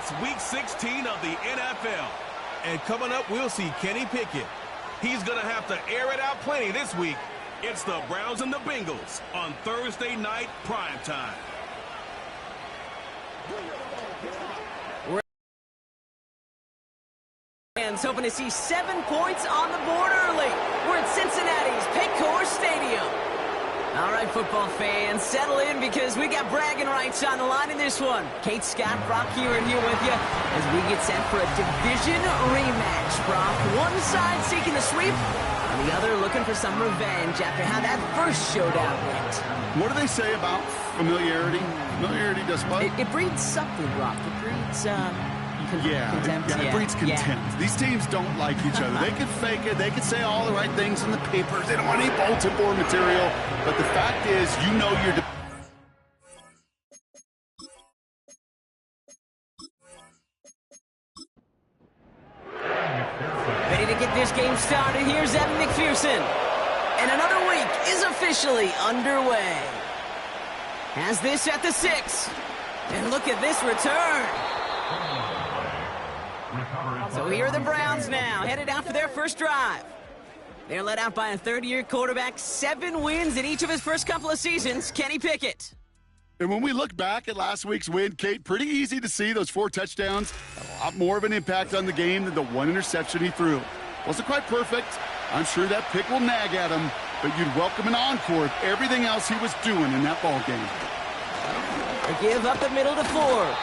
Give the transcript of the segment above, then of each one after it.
It's Week 16 of the NFL. And coming up, we'll see Kenny Pickett. He's going to have to air it out plenty this week. It's the Browns and the Bengals on Thursday night primetime. Fans hoping to see 7 points on the board early. We're at Cincinnati's Paycor Stadium. All right, football fans, settle in because we got bragging rights on the line in this one. Kate, Scott, Brock here with you as we get set for a division rematch. Brock, one side seeking the sweep, and the other looking for some revenge after how that first showdown went. What do they say about familiarity? Familiarity does what? It breeds something, Brock. It breeds, contempt. It breeds contempt. Yeah. These teams don't like each other. They can fake it. They can say all the right things in the papers. They don't want any bulletin board material. But the fact is, you know you're... Ready to get this game started. Here's Evan McPherson. And another week is officially underway. Has this at the 6. And look at this return. So here are the Browns now, headed out for their first drive. They're led out by a third-year quarterback, 7 wins in each of his first couple of seasons, Kenny Pickett. And when we look back at last week's win, Kate, pretty easy to see those 4 touchdowns had a lot more of an impact on the game than the 1 interception he threw. Wasn't quite perfect. I'm sure that pick will nag at him, but you'd welcome an encore of everything else he was doing in that ball game. They give up the middle to 4.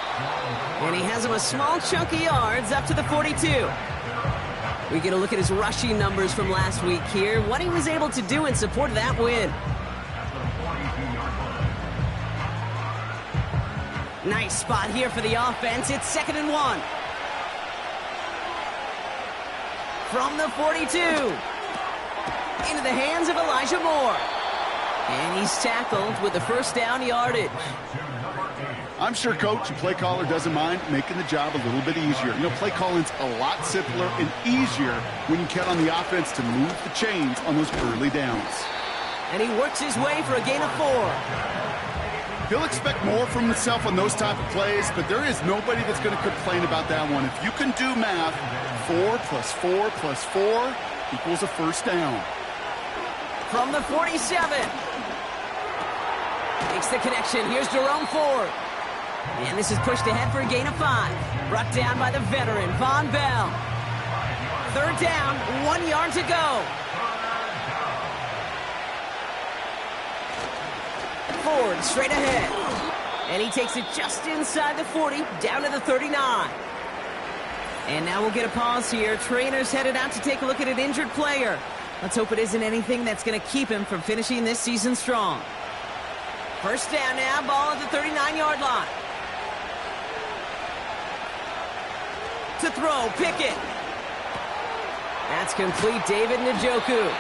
And he has him a small chunk of yards up to the 42. We get a look at his rushing numbers from last week here, what he was able to do in support of that win. Nice spot here for the offense. It's 2nd and 1. From the 42. Into the hands of Elijah Moore. And he's tackled with the first down yardage. I'm sure coach and play caller doesn't mind making the job a little bit easier. You know, play calling's a lot simpler and easier when you count on the offense to move the chains on those early downs. And he works his way for a gain of 4. He'll expect more from himself on those type of plays, but there is nobody that's going to complain about that one. If you can do math, 4 plus 4 plus 4 equals a first down. From the 47. Makes the connection. Here's Jerome Ford. And this is pushed ahead for a gain of 5. Brought down by the veteran, Von Bell. 3rd down, 1 yard to go. Ford straight ahead. And he takes it just inside the 40, down to the 39. And now we'll get a pause here. Trainers headed out to take a look at an injured player. Let's hope it isn't anything that's going to keep him from finishing this season strong. First down now, ball at the 39-yard line. To throw, Pickett. That's complete, David Njoku.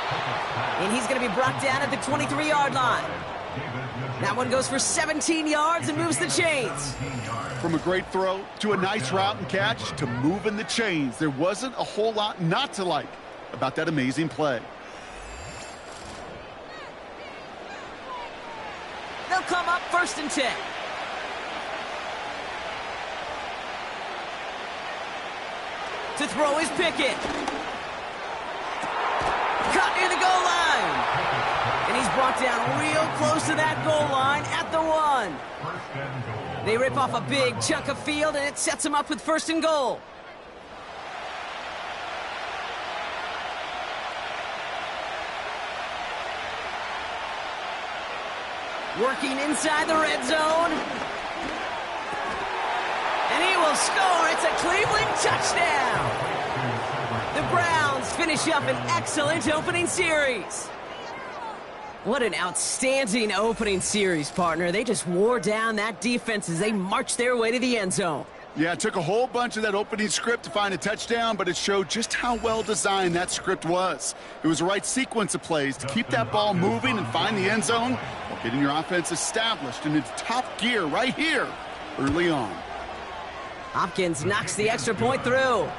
And he's going to be brought down at the 23-yard line. That one goes for 17 yards and moves the chains. From a great throw to a nice route and catch to moving the chains, there wasn't a whole lot not to like about that amazing play. They'll come up 1st and 10. To throw is Pickett. Caught near the goal line. And he's brought down real close to that goal line at the 1. They rip off a big chunk of field, and it sets them up with 1st and goal. Working inside the red zone. And he will score. It's a Cleveland touchdown. The Browns finish up an excellent opening series. What an outstanding opening series, partner. They just wore down that defense as they marched their way to the end zone. Yeah, it took a whole bunch of that opening script to find a touchdown, but it showed just how well designed that script was. It was the right sequence of plays to keep that ball moving and find the end zone while getting your offense established in its top gear right here early on. Hopkins knocks the extra point through.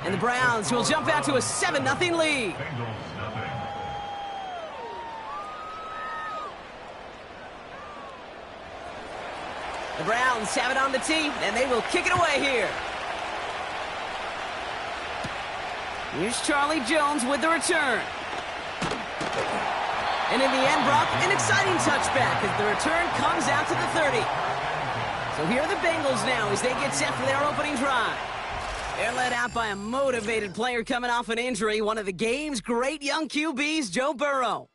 And the Browns will jump out to a 7-0 lead. The Browns have it on the tee, and they will kick it away here. Here's Charlie Jones with the return. And in the end, Brock, an exciting touchback as the return comes out to the 30. So here are the Bengals now as they get set for their opening drive. They're led out by a motivated player coming off an injury, one of the game's great young QBs, Joe Burrow.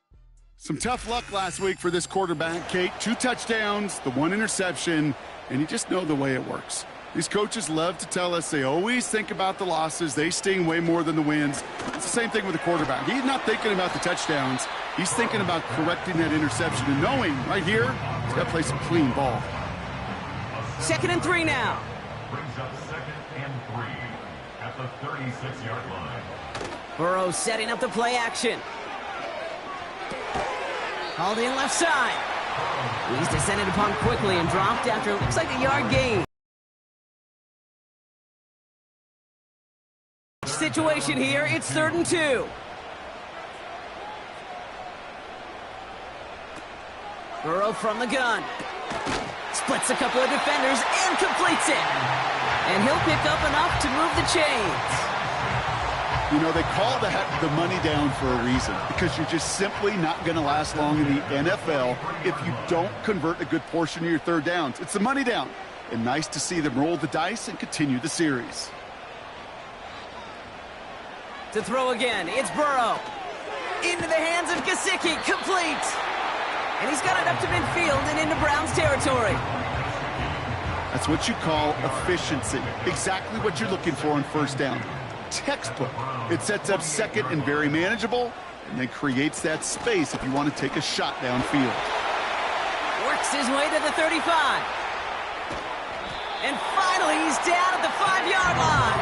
Some tough luck last week for this quarterback, Kate. 2 touchdowns, the 1 interception, and you just know the way it works. These coaches love to tell us they always think about the losses. They sting way more than the wins. It's the same thing with the quarterback. He's not thinking about the touchdowns. He's thinking about correcting that interception and knowing right here he's got to play some clean ball. 2nd and 3 now. Brings up 2nd and 3 at the 36-yard line. Burrow setting up the play action. Hauled in left side. He's descended upon quickly and dropped after it looks like a yard gain. Situation here, it's 3rd and 2. Burrow from the gun. Splits a couple of defenders and completes it. And he'll pick up enough to move the chains. You know, they call that the money down for a reason, because you're just simply not going to last long in the NFL if you don't convert a good portion of your 3rd downs. It's the money down. And nice to see them roll the dice and continue the series. To throw again, it's Burrow. Into the hands of Gesicki, complete. And he's got it up to midfield and into Browns territory. That's what you call efficiency. Exactly what you're looking for on 1st down. Textbook. It sets up 2nd and very manageable, and then creates that space if you want to take a shot downfield. Works his way to the 35. And finally, he's down at the 5-yard line.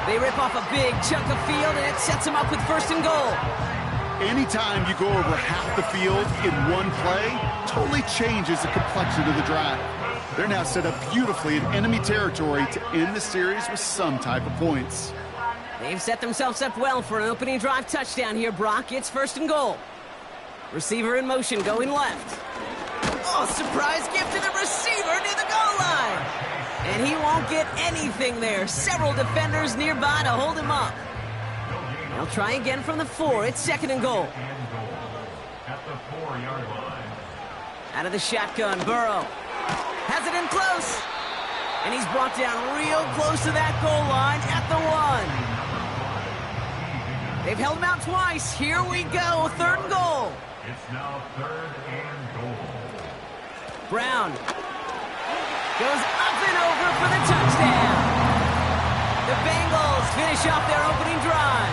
They rip off a big chunk of field, and it sets him up with 1st and goal. Anytime you go over half the field in one play, totally changes the complexion of the drive. They're now set up beautifully in enemy territory to end the series with some type of points. They've set themselves up well for an opening drive touchdown here, Brock. It's 1st and goal. Receiver in motion, going left. Oh, surprise gift to the receiver near the goal line. And he won't get anything there. Several defenders nearby to hold him up. They'll try again from the 4. It's 2nd and goal. At the 4-yard line. Out of the shotgun, Burrow has it in close. And he's brought down real close to that goal line at the 1. They've held him out twice. Here we go, 3rd and goal. It's now 3rd and goal. Brown goes up and over for the touchdown. The Bengals finish off their opening drive.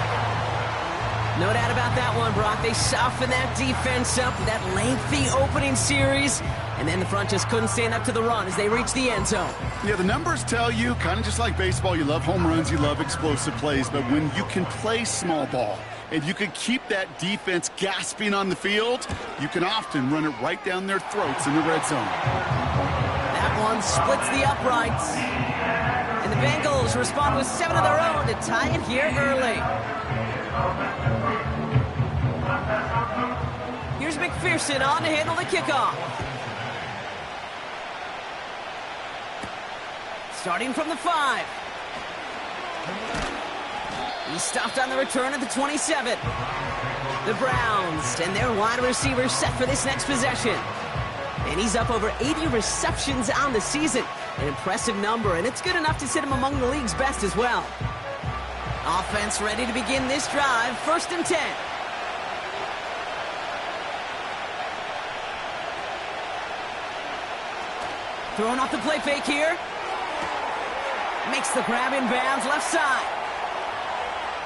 No doubt about that one, Brock. They softened that defense up with that lengthy opening series, and then the front just couldn't stand up to the run as they reached the end zone. Yeah, the numbers tell you, kind of just like baseball, you love home runs, you love explosive plays, but when you can play small ball and you can keep that defense gasping on the field, you can often run it right down their throats in the red zone. That one splits the uprights. And the Bengals respond with 7 of their own to tie it here early. Here's McPherson on to handle the kickoff. Starting from the 5. He stopped on the return at the 27. The Browns and their wide receivers set for this next possession. And he's up over 80 receptions on the season. An impressive number, and it's good enough to sit him among the league's best as well. Offense ready to begin this drive. 1st and 10. Throwing off the play fake here. Makes the grab in bounds left side.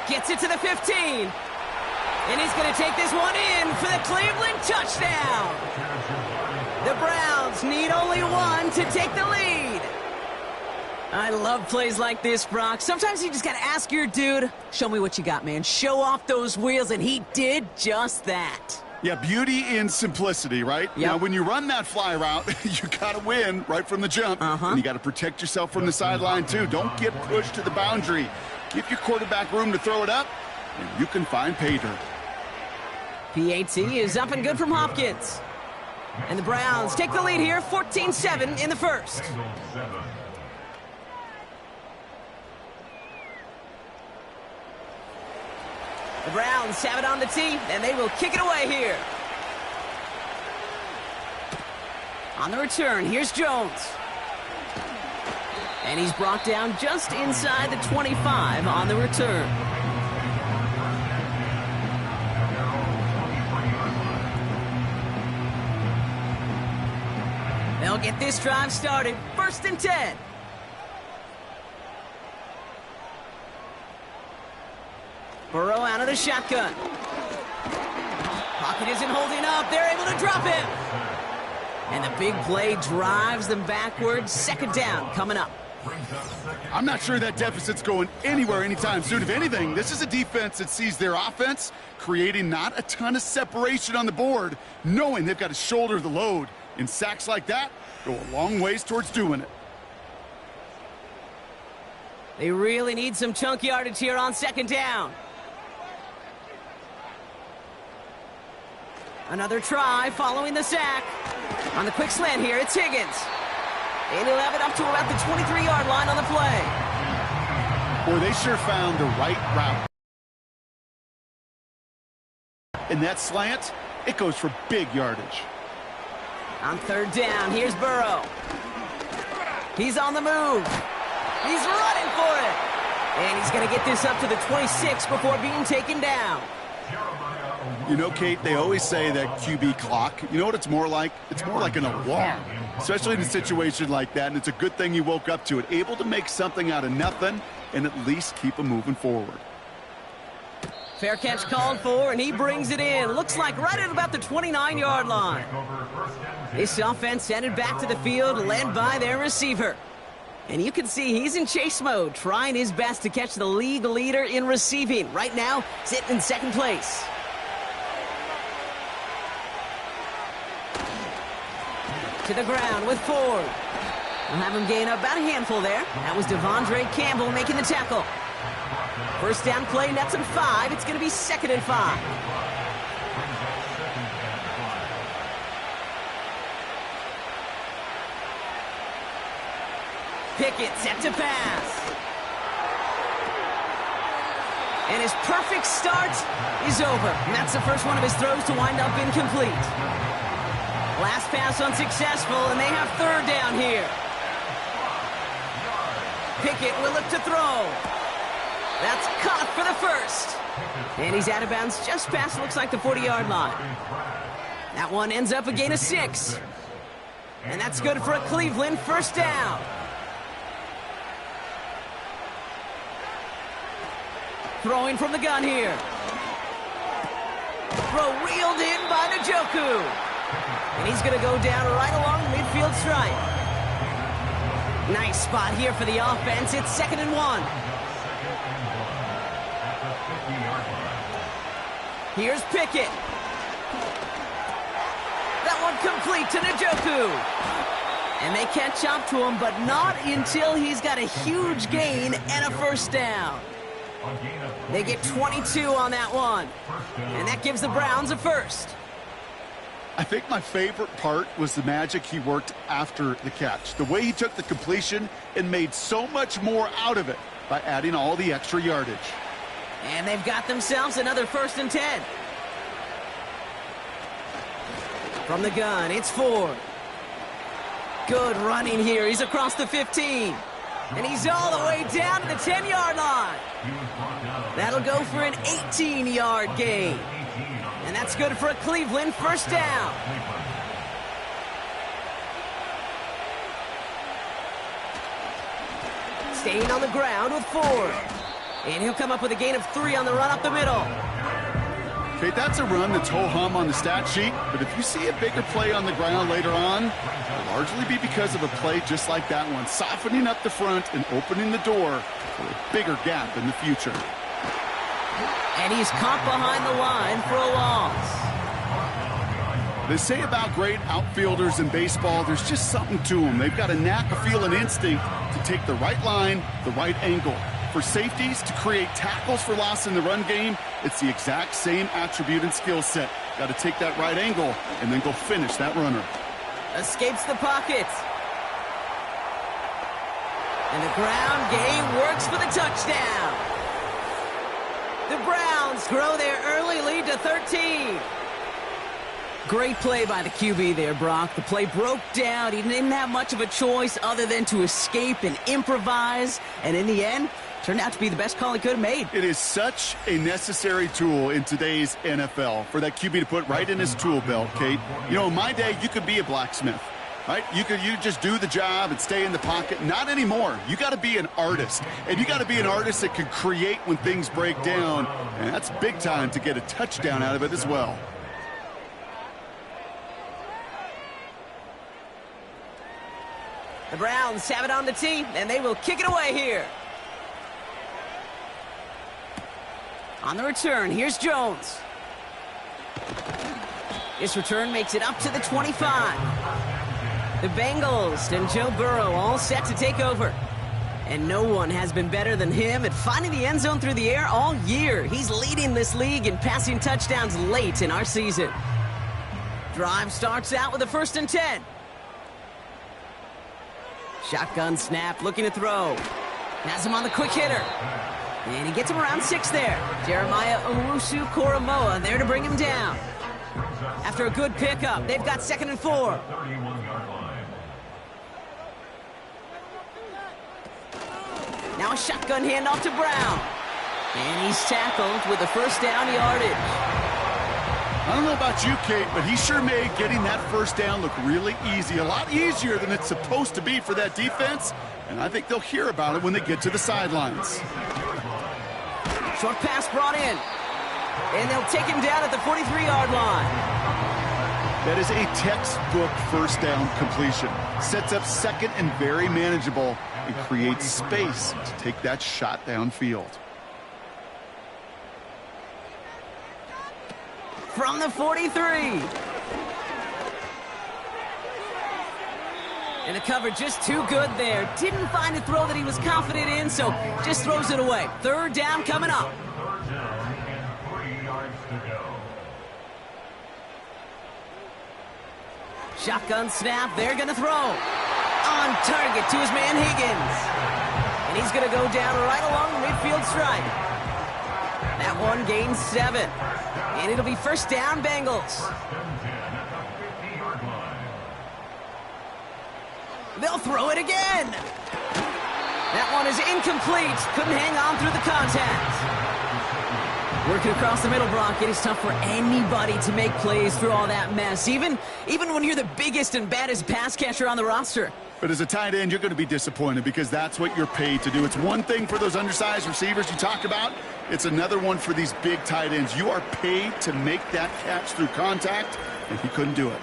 Gets it to the 15. And he's going to take this one in for the Cleveland touchdown. The Browns need only 1 to take the lead. I love plays like this, Brock. Sometimes you just got to ask your dude, show me what you got, man. Show off those wheels, and he did just that. Yeah, beauty in simplicity, right? Yep. Now, when you run that fly route, you got to win right from the jump. And you got to protect yourself from the sideline, too. Don't get pushed to the boundary. Give your quarterback room to throw it up, and you can find pay dirt. PAT is up and good from Hopkins. And the Browns take the lead here, 14-7 in the first. Bengals 7. The Browns have it on the tee, and they will kick it away here. On the return, here's Jones. And he's brought down just inside the 25 on the return. They'll get this drive started. 1st and 10. Burrow out of the shotgun. Pocket isn't holding up. They're able to drop him. And the big play drives them backwards. 2nd down coming up. I'm not sure that deficit's going anywhere anytime soon. If anything, this is a defense that sees their offense creating not a ton of separation on the board, knowing they've got to shoulder the load. And sacks like that go a long ways towards doing it. They really need some chunk yardage here on 2nd down. Another try following the sack. On the quick slant here, it's Higgins. And he'll have it up to about the 23-yard line on the play. Boy, they sure found the right route. And that slant, it goes for big yardage. On 3rd down, here's Burrow. He's on the move. He's running for it. And he's going to get this up to the 26 before being taken down. You know, Kate, they always say that QB clock, you know what it's more like? It's more like an alarm, especially in a situation like that, and it's a good thing you woke up to it, able to make something out of nothing and at least keep them moving forward. Fair catch called for, and he brings it in. Looks like right at about the 29-yard line. This offense headed back to the field, led by their receiver. And you can see he's in chase mode, trying his best to catch the league leader in receiving. Right now, sitting in 2nd place. To the ground with Ford. We'll have him gain about a handful there. That was Devondre Campbell making the tackle. 1st down play, nets him 5. It's going to be 2nd and 5. Pickett set to pass. And his perfect start is over. And that's the first one of his throws to wind up incomplete. Last pass unsuccessful, and they have 3rd down here. Pickett will look to throw. That's caught for the 1st. And he's out of bounds just past, looks like, the 40-yard line. That one ends up a gain of 6. And that's good for a Cleveland 1st down. Throwing from the gun here. Throw reeled in by Njoku. And he's going to go down right along the midfield stripe. Nice spot here for the offense. It's 2nd and 1. Here's Pickett. That one complete to Njoku. And they catch up to him, but not until he's got a huge gain and a 1st down. They get 22 on that one. And that gives the Browns a 1st. I think my favorite part was the magic he worked after the catch. The way he took the completion and made so much more out of it by adding all the extra yardage. And they've got themselves another 1st and 10. From the gun, it's Ford. Good running here. He's across the 15. And he's all the way down to the 10-yard line. That'll go for an 18-yard gain. And that's good for a Cleveland 1st down. Staying on the ground with Ford. And he'll come up with a gain of 3 on the run up the middle. Okay, that's a run that's ho-hum on the stat sheet, but if you see a bigger play on the ground later on, it'll largely be because of a play just like that one, softening up the front and opening the door for a bigger gap in the future. And he's caught behind the line for a loss. They say about great outfielders in baseball, there's just something to them. They've got a knack, a feel, and instinct to take the right line, the right angle. For safeties to create tackles for loss in the run game, it's the exact same attribute and skill set. Got to take that right angle and then go finish that runner. Escapes the pocket. And the ground game works for the touchdown. The Browns grow their early lead to 13. Great play by the QB there, Brock. The play broke down. He didn't have much of a choice other than to escape and improvise. And in the end, turned out to be the best call he could have made. It is such a necessary tool in today's NFL for that QB to put right in his tool belt, Kate. You know, in my day, you could be a blacksmith, right? You just do the job and stay in the pocket. Not anymore. You got to be an artist. And you got to be an artist that can create when things break down. And that's big time to get a touchdown out of it as well. The Browns have it on the tee, and they will kick it away here. On the return, here's Jones. This return makes it up to the 25. The Bengals and Joe Burrow all set to take over. And no one has been better than him at finding the end zone through the air all year. He's leading this league in passing touchdowns late in our season. Drive starts out with a 1st and 10. Shotgun snap, looking to throw. Has him on the quick hitter. And he gets him around 6 there. Jeremiah Owusu-Koramoah there to bring him down. After a good pickup, they've got 2nd and 4. Now a shotgun handoff to Brown. And he's tackled with a 1st down yardage. I don't know about you, Kate, but he sure made getting that 1st down look really easy. A lot easier than it's supposed to be for that defense. And I think they'll hear about it when they get to the sidelines. Short pass brought in. And they'll take him down at the 43-yard line. That is a textbook 1st down completion. Sets up 2nd and very manageable and creates space to take that shot downfield. From the 43. And the cover just too good there. Didn't find a throw that he was confident in, so just throws it away. 3rd down coming up. 3rd down and 3 yards to go. Shotgun snap, they're going to throw. On target to his man Higgins. And he's going to go down right along the midfield stripe. That one gains 7. And it'll be 1st down, Bengals. They'll throw it again. That one is incomplete. Couldn't hang on through the contact. Working across the middle, Brock, it is tough for anybody to make plays through all that mess, even when you're the biggest and baddest pass catcher on the roster. But as a tight end, you're going to be disappointed because that's what you're paid to do. It's one thing for those undersized receivers you talk about. It's another one for these big tight ends. You are paid to make that catch through contact, and he couldn't do it.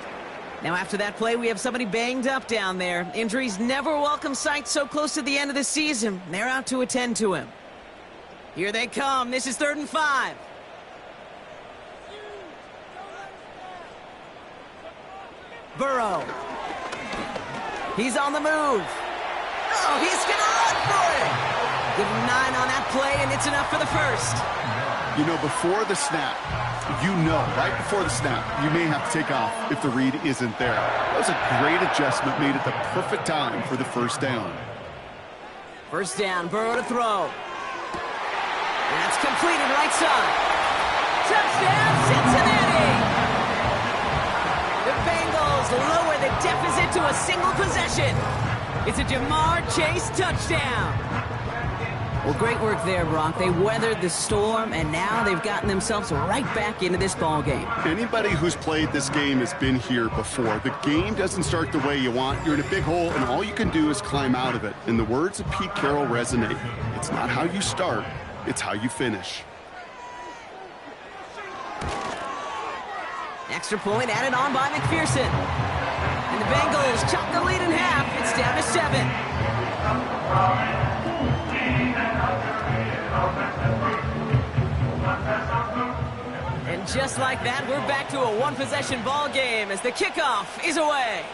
Now after that play, we have somebody banged up down there. Injuries never a welcome sight so close to the end of the season. They're out to attend to him. Here they come. This is 3rd and 5. Burrow. He's on the move. Oh, he's going to run for it. Give him 9 on that play, and it's enough for the 1st. You know, before the snap, right before the snap, you may have to take off if the read isn't there. That was a great adjustment made at the perfect time for the 1st down. 1st down, Burrow to throw. That's completed right side. Touchdown, Cincinnati! The Bengals lower the deficit to a single possession. It's a Jamar Chase touchdown. Well, great work there, Brock. They weathered the storm, and now they've gotten themselves right back into this ball game. Anybody who's played this game has been here before. The game doesn't start the way you want. You're in a big hole, and all you can do is climb out of it. And the words of Pete Carroll resonate. It's not how you start, it's how you finish. Extra point added on by McPherson. And the Bengals chop the lead in half. It's down to 7. And just like that, we're back to a one-possession ball game as the kickoff is away.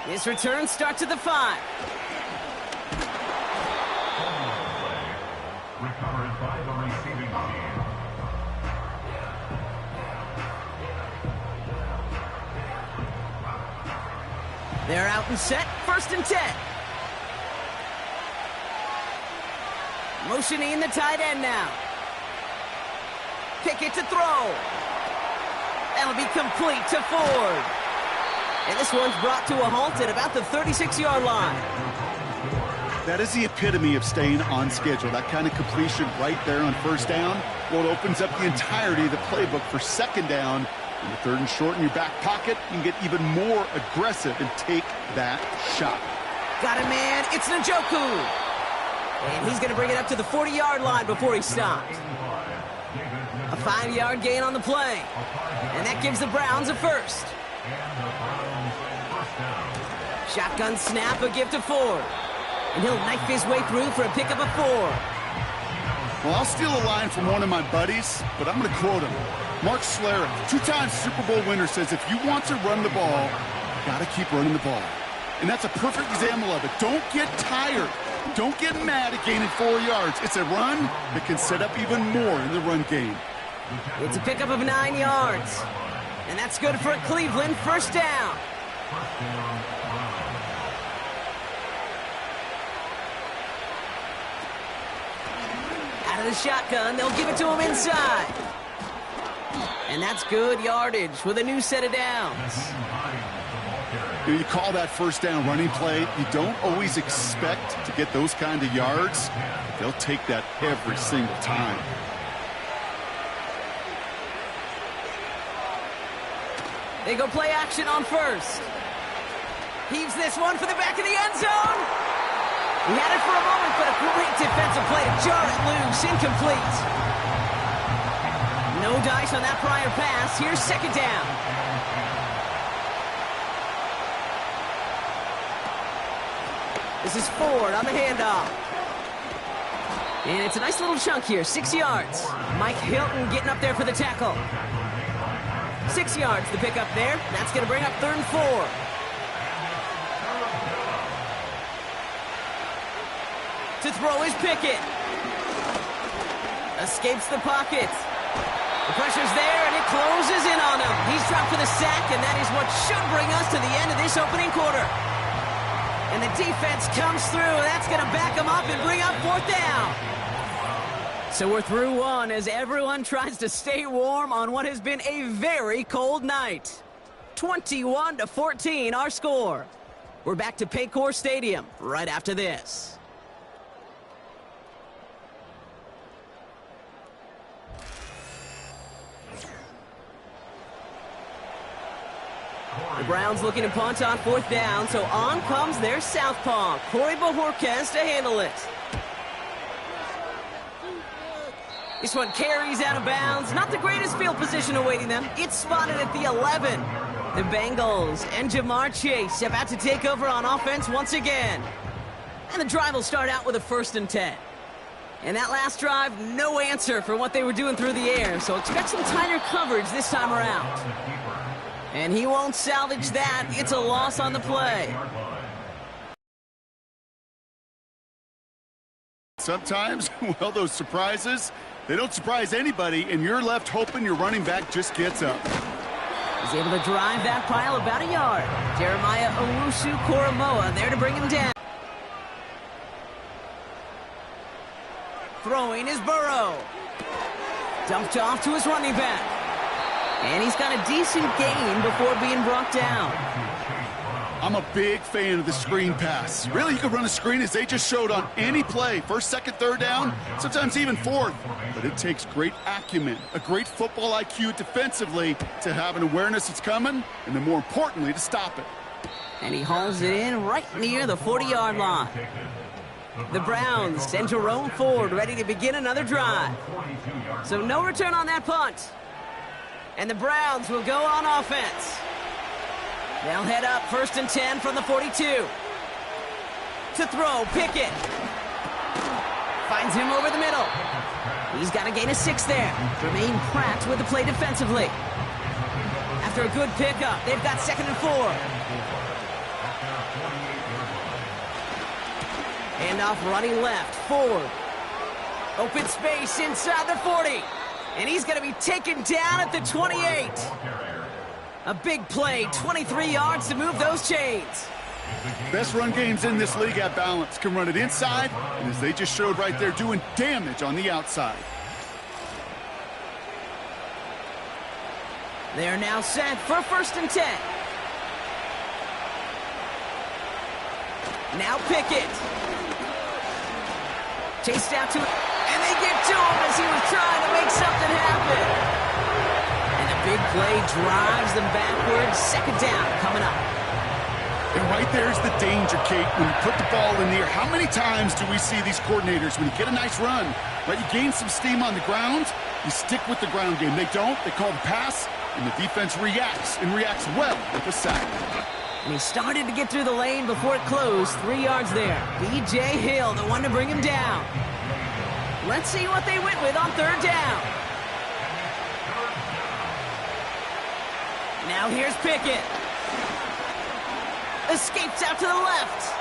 This return starts at the 5. Recovered by the receiving team. They're out and set, 1st and 10. Motioning the tight end now. Pickett to throw. That'll be complete to Ford. And this one's brought to a halt at about the 36-yard line. That is the epitome of staying on schedule. That kind of completion right there on 1st down. Well, it opens up the entirety of the playbook for 2nd down. And the 3rd and short in your back pocket, you can get even more aggressive and take that shot. Got it, man. It's Njoku. And he's going to bring it up to the 40-yard line before he stopped. A 5-yard gain on the play. And that gives the Browns a 1st. Shotgun snap, a give to Ford. And he'll knife his way through for a pickup of 4. Well, I'll steal a line from one of my buddies, but I'm going to quote him. Mark Schlereth, 2-time Super Bowl winner, says if you want to run the ball, you got to keep running the ball. And that's a perfect example of it. Don't get tired. Don't get mad at gaining 4 yards. It's a run that can set up even more in the run game. It's a pickup of 9 yards. And that's good for Cleveland, 1st down. Out of the shotgun, they'll give it to him inside. And that's good yardage with a new set of downs. You call that 1st down running play. You don't always expect to get those kind of yards. But they'll take that every single time. They go play action on 1st. Heaves this one for the back of the end zone. He had it for a moment, but a great defensive play to jar it loose. Incomplete. No dice on that prior pass. Here's 2nd down. This is Ford on the handoff. And it's a nice little chunk here, 6 yards. Mike Hilton getting up there for the tackle. 6 yards to pick up there. That's going to bring up 3rd and 4. To throw is Pickett. Escapes the pocket. The pressure's there, and it closes in on him. He's dropped for the sack, and that is what should bring us to the end of this opening quarter. And the defense comes through. That's going to back them up and bring up 4th down. So we're through one as everyone tries to stay warm on what has been a very cold night. 21-14 our score. We're back to Paycor Stadium right after this. The Browns looking to punt on 4th down, so on comes their southpaw, Corey Bojorquez, to handle it. This one carries out of bounds. Not the greatest field position awaiting them. It's spotted at the 11. The Bengals and Jamar Chase about to take over on offense once again. And the drive will start out with a 1st and 10. And that last drive, no answer for what they were doing through the air, so expect some tighter coverage this time around. And he won't salvage that. It's a loss on the play. Sometimes, well, those surprises, they don't surprise anybody, and you're left hoping your running back just gets up. He's able to drive that pile about a yard. Jeremiah Owusu-Koramoah there to bring him down. Throwing is Burrow. Dumped off to his running back. And he's got a decent gain before being brought down. I'm a big fan of the screen pass. Really, you can run a screen as they just showed on any play. 1st, 2nd, 3rd down, sometimes even 4th. But it takes great acumen, a great football IQ defensively to have an awareness it's coming, and then more importantly, to stop it. And he hauls it in right near the 40-yard line. The Browns send Jerome Ford ready to begin another drive. So no return on that punt. And the Browns will go on offense. They'll head up 1st and 10 from the 42. To throw, Pickett. Finds him over the middle. He's got a gain of 6 there. Jermaine Pratt with the play defensively. After a good pickup, they've got 2nd and 4. Handoff running left, Ford. Open space inside the 40. And he's going to be taken down at the 28. A big play, 23 yards to move those chains. Best run games in this league at balance. Can run it inside, and as they just showed right there, doing damage on the outside. They're now set for 1st and 10. Now Pickett. Chased out to it, and they get to him as he was trying to make something happen. And a big play drives them backwards. 2nd down coming up. And right there's the danger, Kate. When you put the ball in the air, how many times do we see these coordinators, when you get a nice run, right, you gain some steam on the ground, you stick with the ground game. They don't. They call the pass, and the defense reacts, and reacts well with the sack. And he started to get through the lane before it closed. 3 yards there. B.J. Hill, the one to bring him down. Let's see what they went with on 3rd down. Now here's Pickett. Escapes out to the left.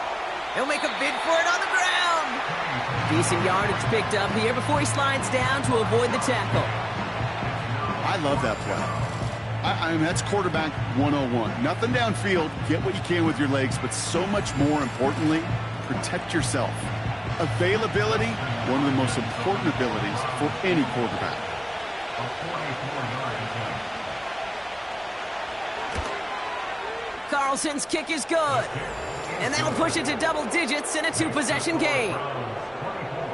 He'll make a bid for it on the ground. Decent yardage picked up here before he slides down to avoid the tackle. I love that play. I mean, that's quarterback 101. Nothing downfield, get what you can with your legs, but so much more importantly, protect yourself. Availability, one of the most important abilities for any quarterback. Carlson's kick is good. And that'll push it to double digits in a 2-possession game.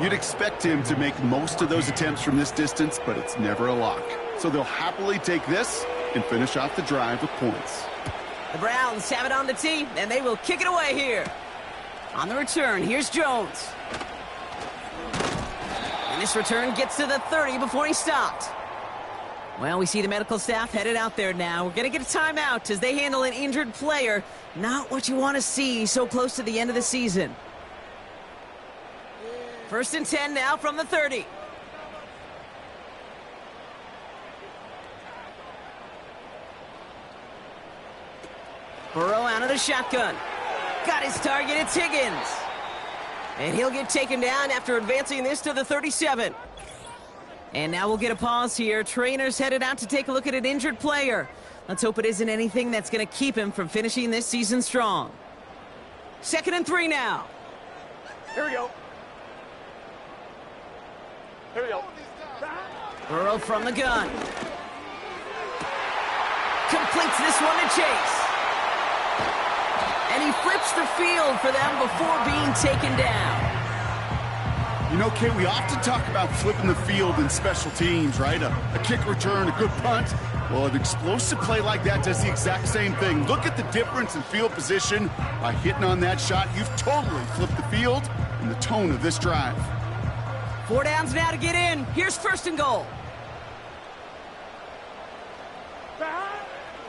You'd expect him to make most of those attempts from this distance, but it's never a lock. So they'll happily take this and finish off the drive with points. The Browns have it on the tee, and they will kick it away here. On the return, here's Jones. And this return gets to the 30 before he stopped. Well, we see the medical staff headed out there now. We're going to get a timeout as they handle an injured player. Not what you want to see so close to the end of the season. 1st and 10 now from the 30. Burrow out of the shotgun. Got his target, it's Higgins. And he'll get taken down after advancing this to the 37. And now we'll get a pause here. Trainers headed out to take a look at an injured player. Let's hope it isn't anything that's going to keep him from finishing this season strong. 2nd and 3 now. Here we go. Here we go. Burrow from the gun. Completes this one to Chase. And he flips the field for them before being taken down. You know, Kate, we often talk about flipping the field in special teams, right? A kick return, a good punt. Well, an explosive play like that does the exact same thing. Look at the difference in field position. By hitting on that shot, you've totally flipped the field and the tone of this drive. 4 downs now to get in. Here's 1st and goal.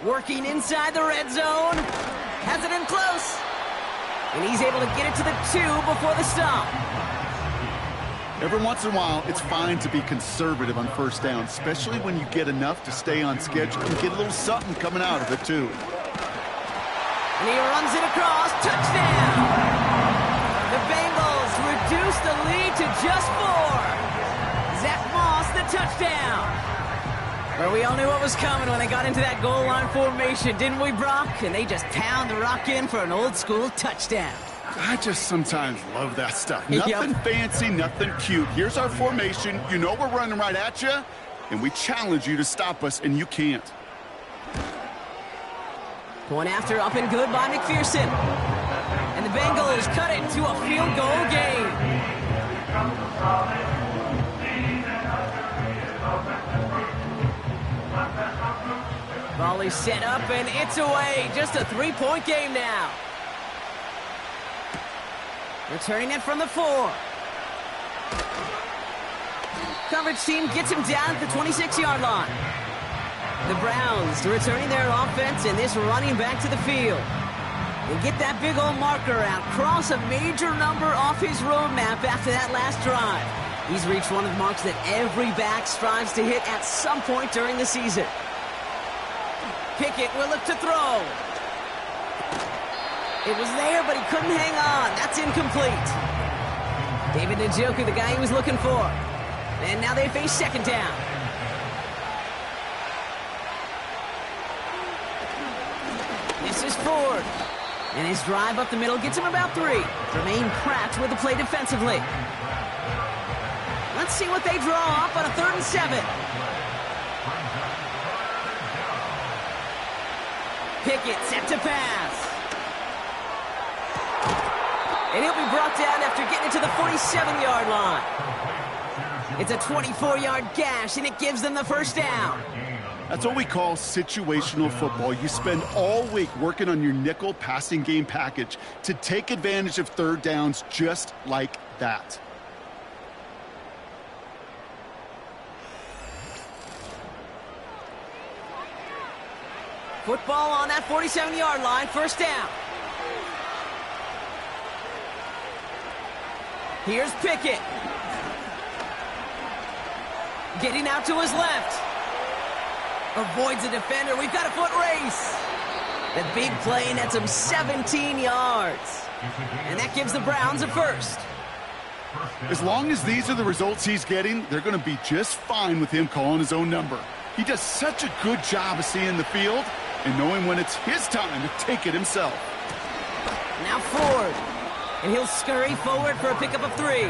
Working inside the red zone. Has it in close. And he's able to get it to the 2 before the stop. Every once in a while, it's fine to be conservative on 1st down, especially when you get enough to stay on schedule and get a little something coming out of it, too. And he runs it across. Touchdown! The Bengals reduce the lead to just 4. Zach Moss, the touchdown. Well, we all knew what was coming when they got into that goal line formation, didn't we, Brock? And they just pound the rock in for an old-school touchdown. I just sometimes love that stuff. Nothing fancy, nothing cute. Here's our formation. You know we're running right at you, and we challenge you to stop us, and you can't. Going after up and good by McPherson. And the Bengals cut it to a field goal game. Volley set up, and it's away. Just a 3-point game now. Returning it from the 4. Coverage team gets him down at the 26-yard line. The Browns returning their offense and this running back to the field. They get that big old marker out, cross a major number off his roadmap after that last drive. He's reached one of the marks that every back strives to hit at some point during the season. Pickett will look to throw. It was there, but he couldn't hang on. That's incomplete. David Njoku, the guy he was looking for. And now they face 2nd down. Ford. And his drive up the middle gets him about 3. Jermaine Pratt with the play defensively. Let's see what they draw up on a 3rd and 7. Pickett set to pass. And he'll be brought down after getting to the 47-yard line. It's a 24-yard gash, and it gives them the first down. That's what we call situational football. You spend all week working on your nickel passing game package to take advantage of 3rd downs just like that. Football on that 47-yard line, first down. Here's Pickett. Getting out to his left. Avoids a defender. We've got a foot race. The big play nets him 17 yards. And that gives the Browns a first. As long as these are the results he's getting, they're going to be just fine with him calling his own number. He does such a good job of seeing the field and knowing when it's his time to take it himself. Now Ford. And he'll scurry forward for a pickup of 3.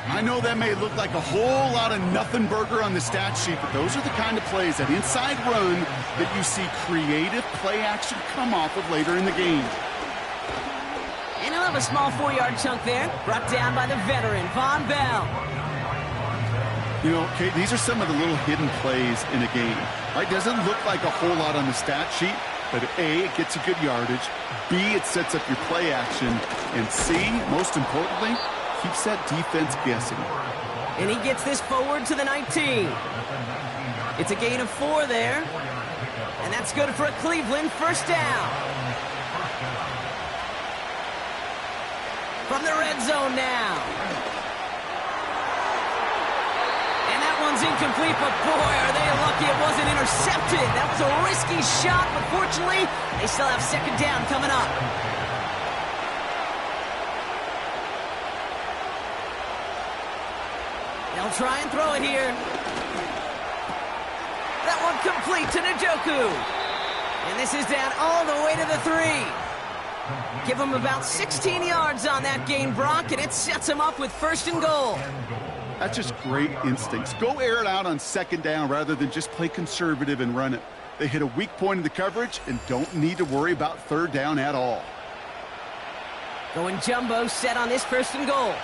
I know that may look like a whole lot of nothing burger on the stat sheet, but those are the kind of plays, that inside run, that you see creative play action come off of later in the game. And he'll have a small 4-yard chunk there, brought down by the veteran, Von Bell. You know, Kate, these are some of the little hidden plays in a game. Right? Doesn't look like a whole lot on the stat sheet, but A, it gets you good yardage, B, it sets up your play action, and C, most importantly, keeps that defense guessing. And he gets this forward to the 19. It's a gain of 4 there. And that's good for a Cleveland first down. From the red zone now. And that one's incomplete, but boy, are they lucky it wasn't intercepted. That was a risky shot, but fortunately, they still have second down coming up. They'll try and throw it here. That one complete to Njoku. And this is down all the way to the 3. Give him about 16 yards on that gain, Brock, and it sets him up with 1st and goal. That's just great instincts. Go air it out on 2nd down rather than just play conservative and run it. They hit a weak point in the coverage and don't need to worry about 3rd down at all. Going jumbo set on this 1st and goal.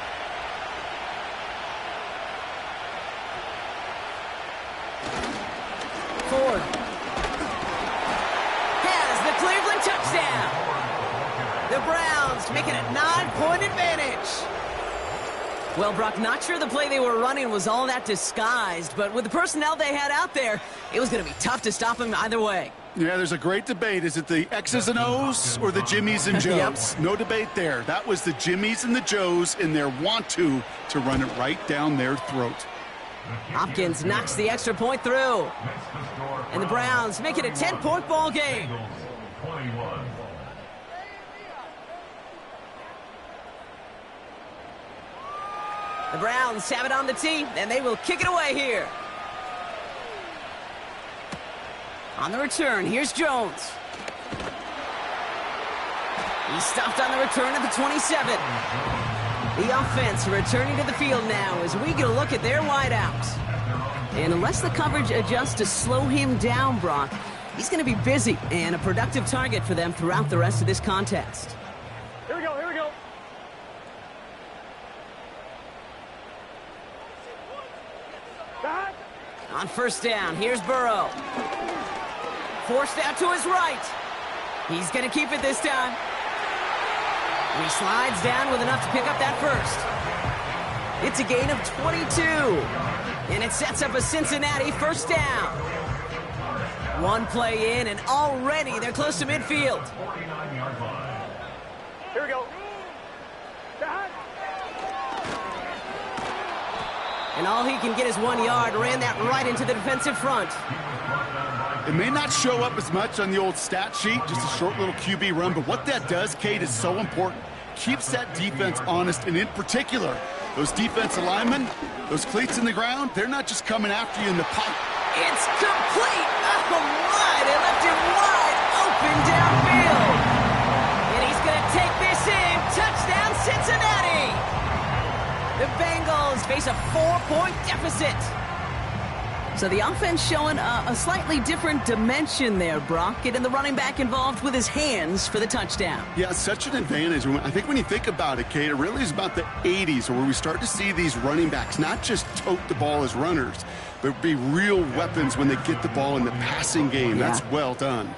Ford has the Cleveland touchdown. The Browns make it a 9-point advantage. Well, Brock, not sure the play they were running was all that disguised, but with the personnel they had out there, it was going to be tough to stop him either way. Yeah, there's a great debate. Is it the X's and O's or the Jimmies and Joes? Yep. No debate there. That was the Jimmies and the Joes in their want-to run it right down their throat. Hopkins knocks the extra point through. And the Browns make it a 10-point ball game. The Browns have it on the tee, and they will kick it away here. On the return, here's Jones. He's stopped on the return at the 27. The offense returning to the field now as we get a look at their wideouts. And unless the coverage adjusts to slow him down, Brock, he's going to be busy and a productive target for them throughout the rest of this contest. Here we go, here we go. On 1st down, here's Burrow. Forced out to his right. He's going to keep it this time. And he slides down with enough to pick up that first. It's a gain of 22. And it sets up a Cincinnati first down. One play in, and already they're close to midfield. Here we go. And all he can get is 1 yard. Ran that right into the defensive front. It may not show up as much on the old stat sheet, just a short little QB run, but what that does, Kate, is so important. Keeps that defense honest, and in particular, those defensive linemen, those cleats in the ground, they're not just coming after you in the pocket. It's complete! Oh, my! They left him wide up and downfield. And he's going to take this in. Touchdown, Cincinnati. The Bengals face a 4-point deficit. So the offense showing a slightly different dimension there, Brock. Getting the running back involved with his hands for the touchdown. Yeah, such an advantage. I think when you think about it, Kate, it really is about the 80s where we start to see these running backs not just tote the ball as runners, but be real weapons when they get the ball in the passing game. Yeah. That's well done.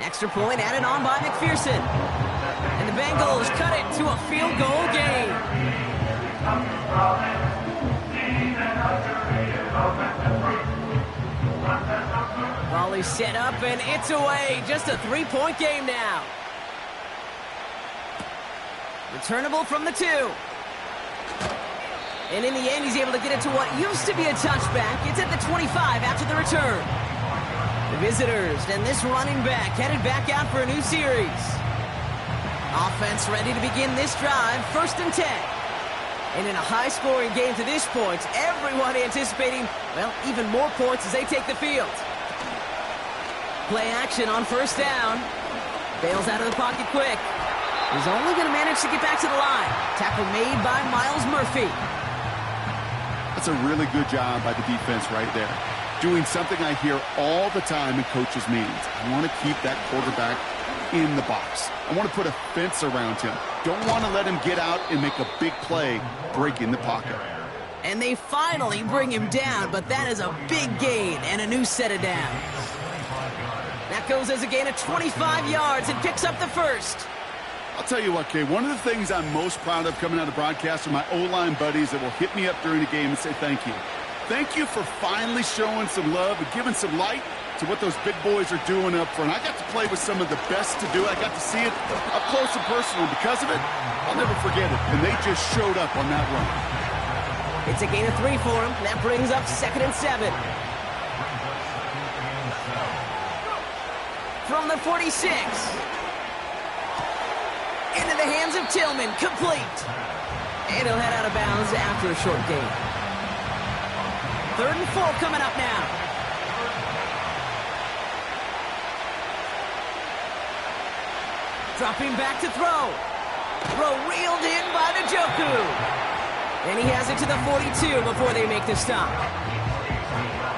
Extra point added on by McPherson. And the Bengals cut it to a field goal game. Ball is set up and it's away. Just a 3-point game now. Returnable from the 2. And in the end, he's able to get it to what used to be a touchback. It's at the 25 after the return. The visitors and this running back headed back out for a new series. Offense ready to begin this drive. 1st and 10. And in a high-scoring game to this point, everyone anticipating, well, even more points as they take the field. Play action on 1st down. Bails out of the pocket quick. He's only going to manage to get back to the line. Tackle made by Miles Murphy. That's a really good job by the defense right there. Doing something I hear all the time in coaches' meetings. I want to keep that quarterback in the box. I want to put a fence around him. Don't want to let him get out and make a big play breaking the pocket. And they finally bring him down, but that is a big gain and a new set of downs. That goes as a gain of 25 yards and picks up the 1st. I'll tell you what, Kay, one of the things I'm most proud of coming out of broadcast are my O-line buddies that will hit me up during the game and say thank you. Thank you for finally showing some love and giving some light to what those big boys are doing up front. I got to play with some of the best to do it. I got to see it up close and personal. Because of it, I'll never forget it. And they just showed up on that run. It's a gain of 3 for him. That brings up 2nd and 7. From the 46. Into the hands of Tillman. Complete. And he'll head out of bounds after a short gain. 3rd and 4 coming up now. Dropping back to throw. Throw reeled in by Njoku. And he has it to the 42 before they make the stop.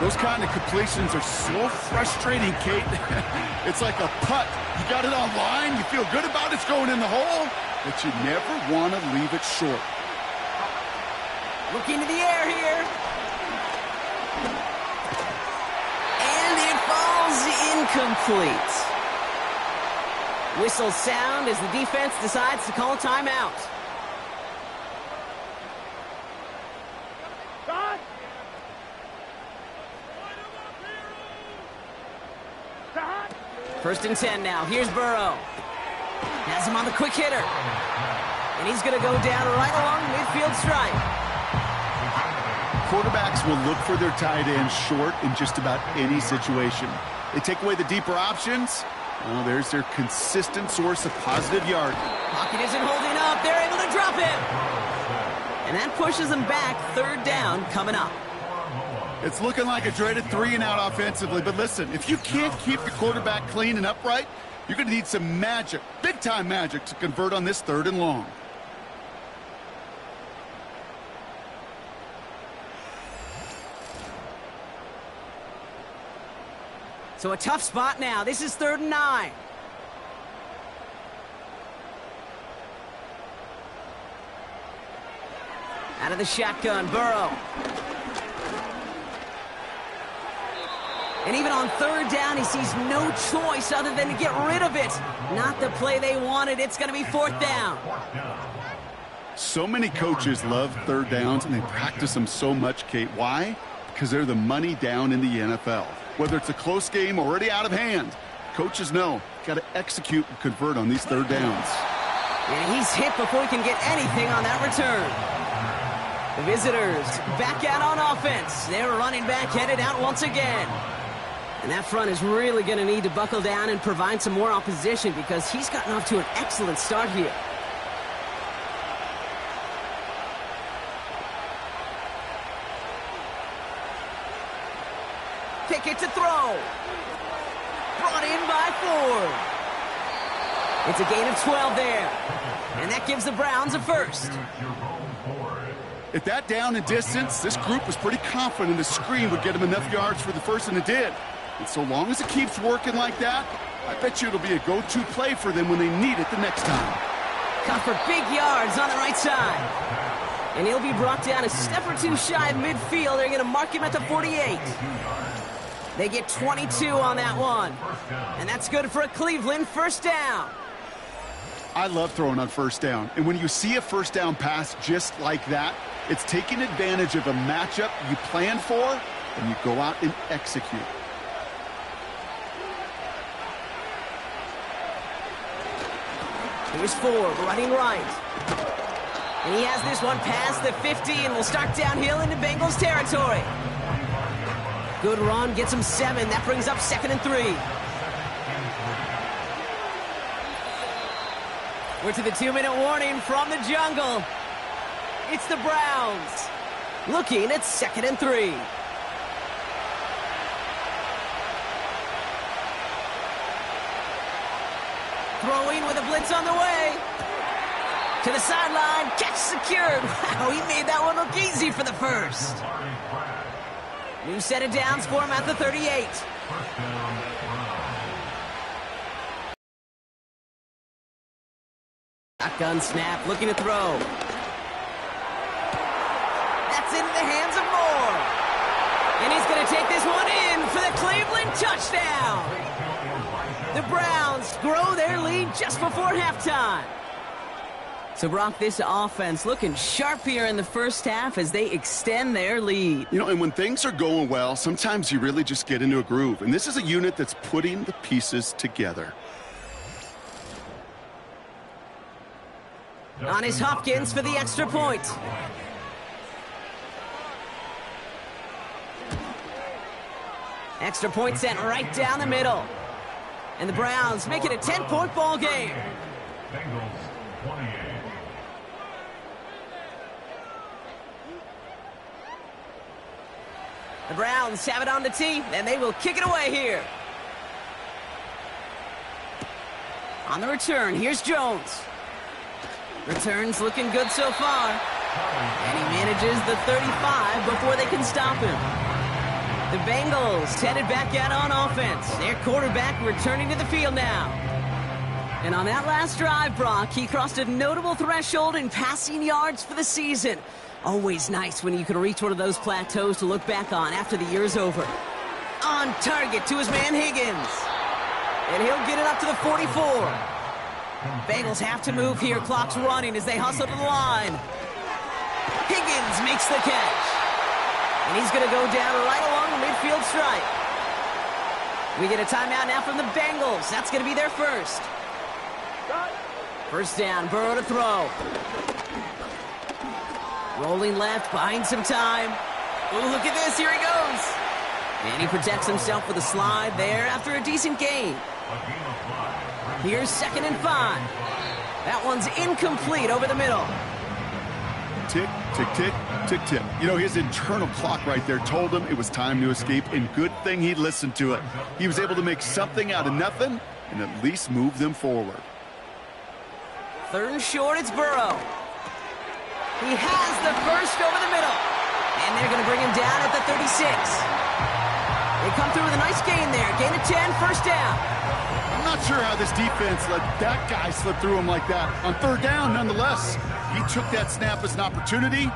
Those kind of completions are so frustrating, Kate. It's like a putt. You got it on line, you feel good about it's going in the hole, but you never want to leave it short. Looking to the air here. And it falls incomplete. Whistle sound as the defense decides to call a timeout. God! 1st and 10 now. Here's Burrow. Has him on the quick hitter. And he's going to go down right along the midfield stripe. Quarterbacks will look for their tight end short in just about any situation. They take away the deeper options. Well, there's their consistent source of positive yard. Pocket isn't holding up. They're able to drop him. And that pushes them back. 3rd down coming up. It's looking like a dreaded 3-and-out offensively. But listen, if you can't keep the quarterback clean and upright, you're going to need some magic, big-time magic, to convert on this 3rd and long. So a tough spot now. This is 3rd and 9. Out of the shotgun, Burrow. And even on 3rd down, he sees no choice other than to get rid of it. Not the play they wanted. It's going to be 4th down. So many coaches love 3rd downs, and they practice them so much, Kate. Why? Because they're the money down in the NFL. Whether it's a close game already out of hand, coaches know got to execute and convert on these 3rd downs. And he's hit before he can get anything on that return. The visitors back out on offense. Their running back headed out once again. And that front is really going to need to buckle down and provide some more opposition because he's gotten off to an excellent start here. throw. Brought in by Ford. It's a gain of 12 there. And that gives the Browns a first. At that down and distance, this group was pretty confident a screen would get him enough yards for the first, and it did. And so long as it keeps working like that, I bet you it'll be a go-to play for them when they need it the next time. Cut for big yards on the right side. And he'll be brought down a step or two shy of midfield. They're going to mark him at the 48. They get 22 on that one. And that's good for a Cleveland first down. I love throwing on first down. And when you see a first down pass just like that, it's taking advantage of a matchup you planned for, and you go out and execute. Here's Ford running right. And he has this one past the 50 and will start downhill into Bengals territory. Good run, gets him 7. That brings up 2nd and 3. We're to the 2-minute warning from the jungle. It's the Browns looking at 2nd and 3. Throwing with a blitz on the way. To the sideline, catch secured. Wow, he made that one look easy for the first. New set of downs for him at the 38. Shotgun snap, looking to throw. That's into the hands of Moore. And he's going to take this one in for the Cleveland touchdown. The Browns grow their lead just before halftime. So, Brock, this offense looking sharp here in the first half as they extend their lead. You know, and when things are going well, sometimes you really just get into a groove. And this is a unit that's putting the pieces together. On is Hopkins for the extra point. Extra point sent right down the middle. And the Browns make it a 10-point ball game. Bengals 28. The Browns have it on the tee, and they will kick it away here. On the return, here's Jones. Returns looking good so far. And he manages the 35 before they can stop him. The Bengals headed back out on offense. Their quarterback returning to the field now. And on that last drive, Brock, he crossed a notable threshold in passing yards for the season. Always nice when you can reach one of those plateaus to look back on after the year's over. On target to his man Higgins. And he'll get it up to the 44. Bengals have to move here. Clock's running as they hustle to the line. Higgins makes the catch. And he's going to go down right along the midfield stripe. We get a timeout now from the Bengals. That's going to be their first. First down, Burrow to throw. Rolling left, buying some time. Oh, look at this, here he goes. And he protects himself with a slide there after a decent gain. Here's 2nd and 5. That one's incomplete over the middle. Tick, tick, tick, tick, tick. You know, his internal clock right there told him it was time to escape, and good thing he listened to it. He was able to make something out of nothing and at least move them forward. 3rd and short, it's Burrow. He has the first over the middle. And they're going to bring him down at the 36. They come through with a nice gain there. Gain of 10, first down. I'm not sure how this defense let that guy slip through him like that. On 3rd down, nonetheless, he took that snap as an opportunity.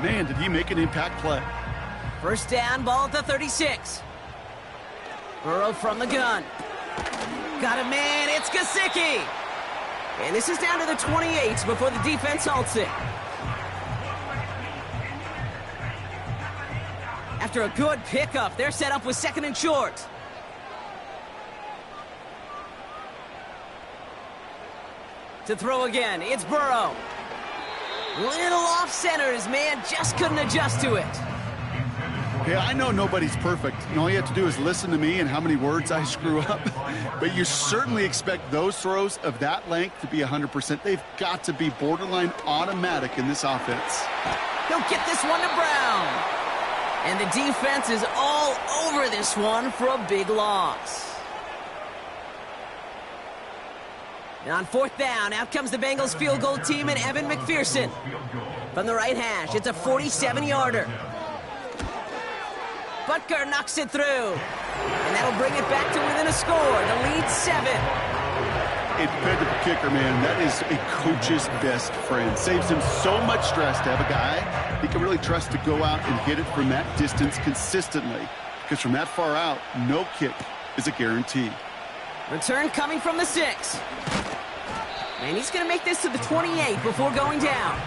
Man, did he make an impact play. First down, ball at the 36. Burrow from the gun. Got a man, it's Gesicki. And this is down to the 28 before the defense halts it. After a good pickup, they're set up with 2nd and short. To throw again, it's Burrow. Little off center, his man just couldn't adjust to it. Yeah, I know nobody's perfect. And all you have to do is listen to me and how many words I screw up. But you certainly expect those throws of that length to be 100%. They've got to be borderline automatic in this offense. He'll get this one to Brown. And the defense is all over this one for a big loss. And on 4th down, out comes the Bengals field goal team and Evan McPherson. From the right hash, it's a 47-yarder. Butker knocks it through. And that'll bring it back to within a score. The lead 7. A dependable kicker, man. That is a coach's best friend. Saves him so much stress to have a guy he can really trust to go out and hit it from that distance consistently. Because from that far out, no kick is a guarantee. Return coming from the 6. And he's going to make this to the 28 before going down.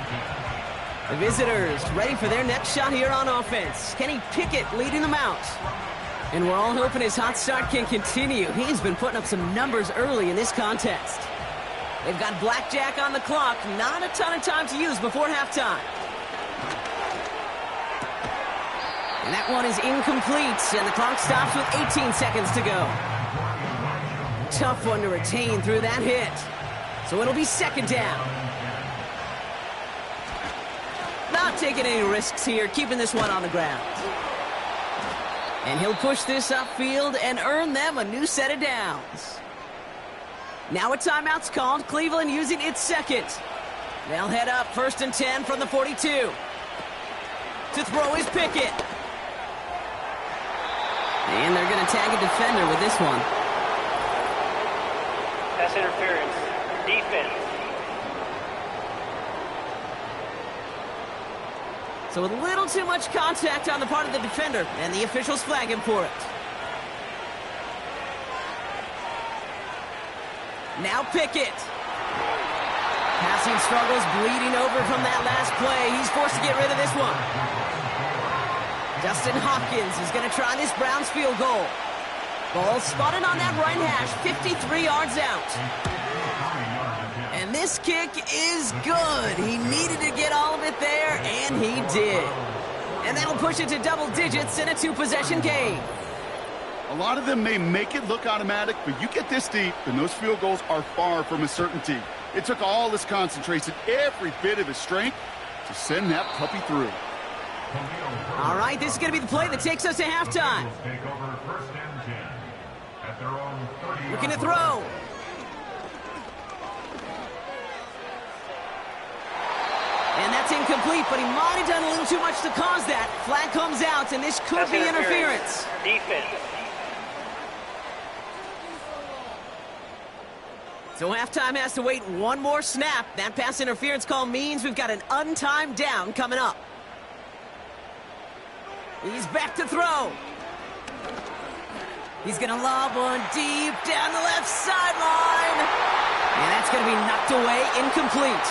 The visitors ready for their next shot here on offense. Kenny Pickett leading them out. And we're all hoping his hot start can continue. He's been putting up some numbers early in this contest. They've got blackjack on the clock. Not a ton of time to use before halftime. And that one is incomplete. And the clock stops with 18 seconds to go. Tough one to retain through that hit. So it'll be 2nd down. Not taking any risks here, keeping this one on the ground. And he'll push this upfield and earn them a new set of downs. Now a timeout's called. Cleveland using its 2nd. They'll head up 1st and 10 from the 42. To throw is Pickett. And they're going to tag a defender with this one. Pass interference. Defense. So a little too much contact on the part of the defender, and the officials flag him for it. Now Pickett. Passing struggles bleeding over from that last play. He's forced to get rid of this one. Justin Hopkins is going to try this Browns field goal. Ball spotted on that right hash, 53 yards out. And this kick is good. He needed to get all of it there, and he did. And that'll push it to double digits in a 2-possession game. A lot of them may make it look automatic, but you get this deep, and those field goals are far from a certainty. It took all his concentration, every bit of his strength, to send that puppy through. All right, this is going to be the play that takes us to halftime. Looking to throw. And that's incomplete, but he might have done a little too much to cause that. Flag comes out, and this could be interference. Defense. So halftime has to wait one more snap. That pass interference call means we've got an untimed down coming up. He's back to throw. He's going to lob one deep down the left sideline. And that's going to be knocked away, incomplete.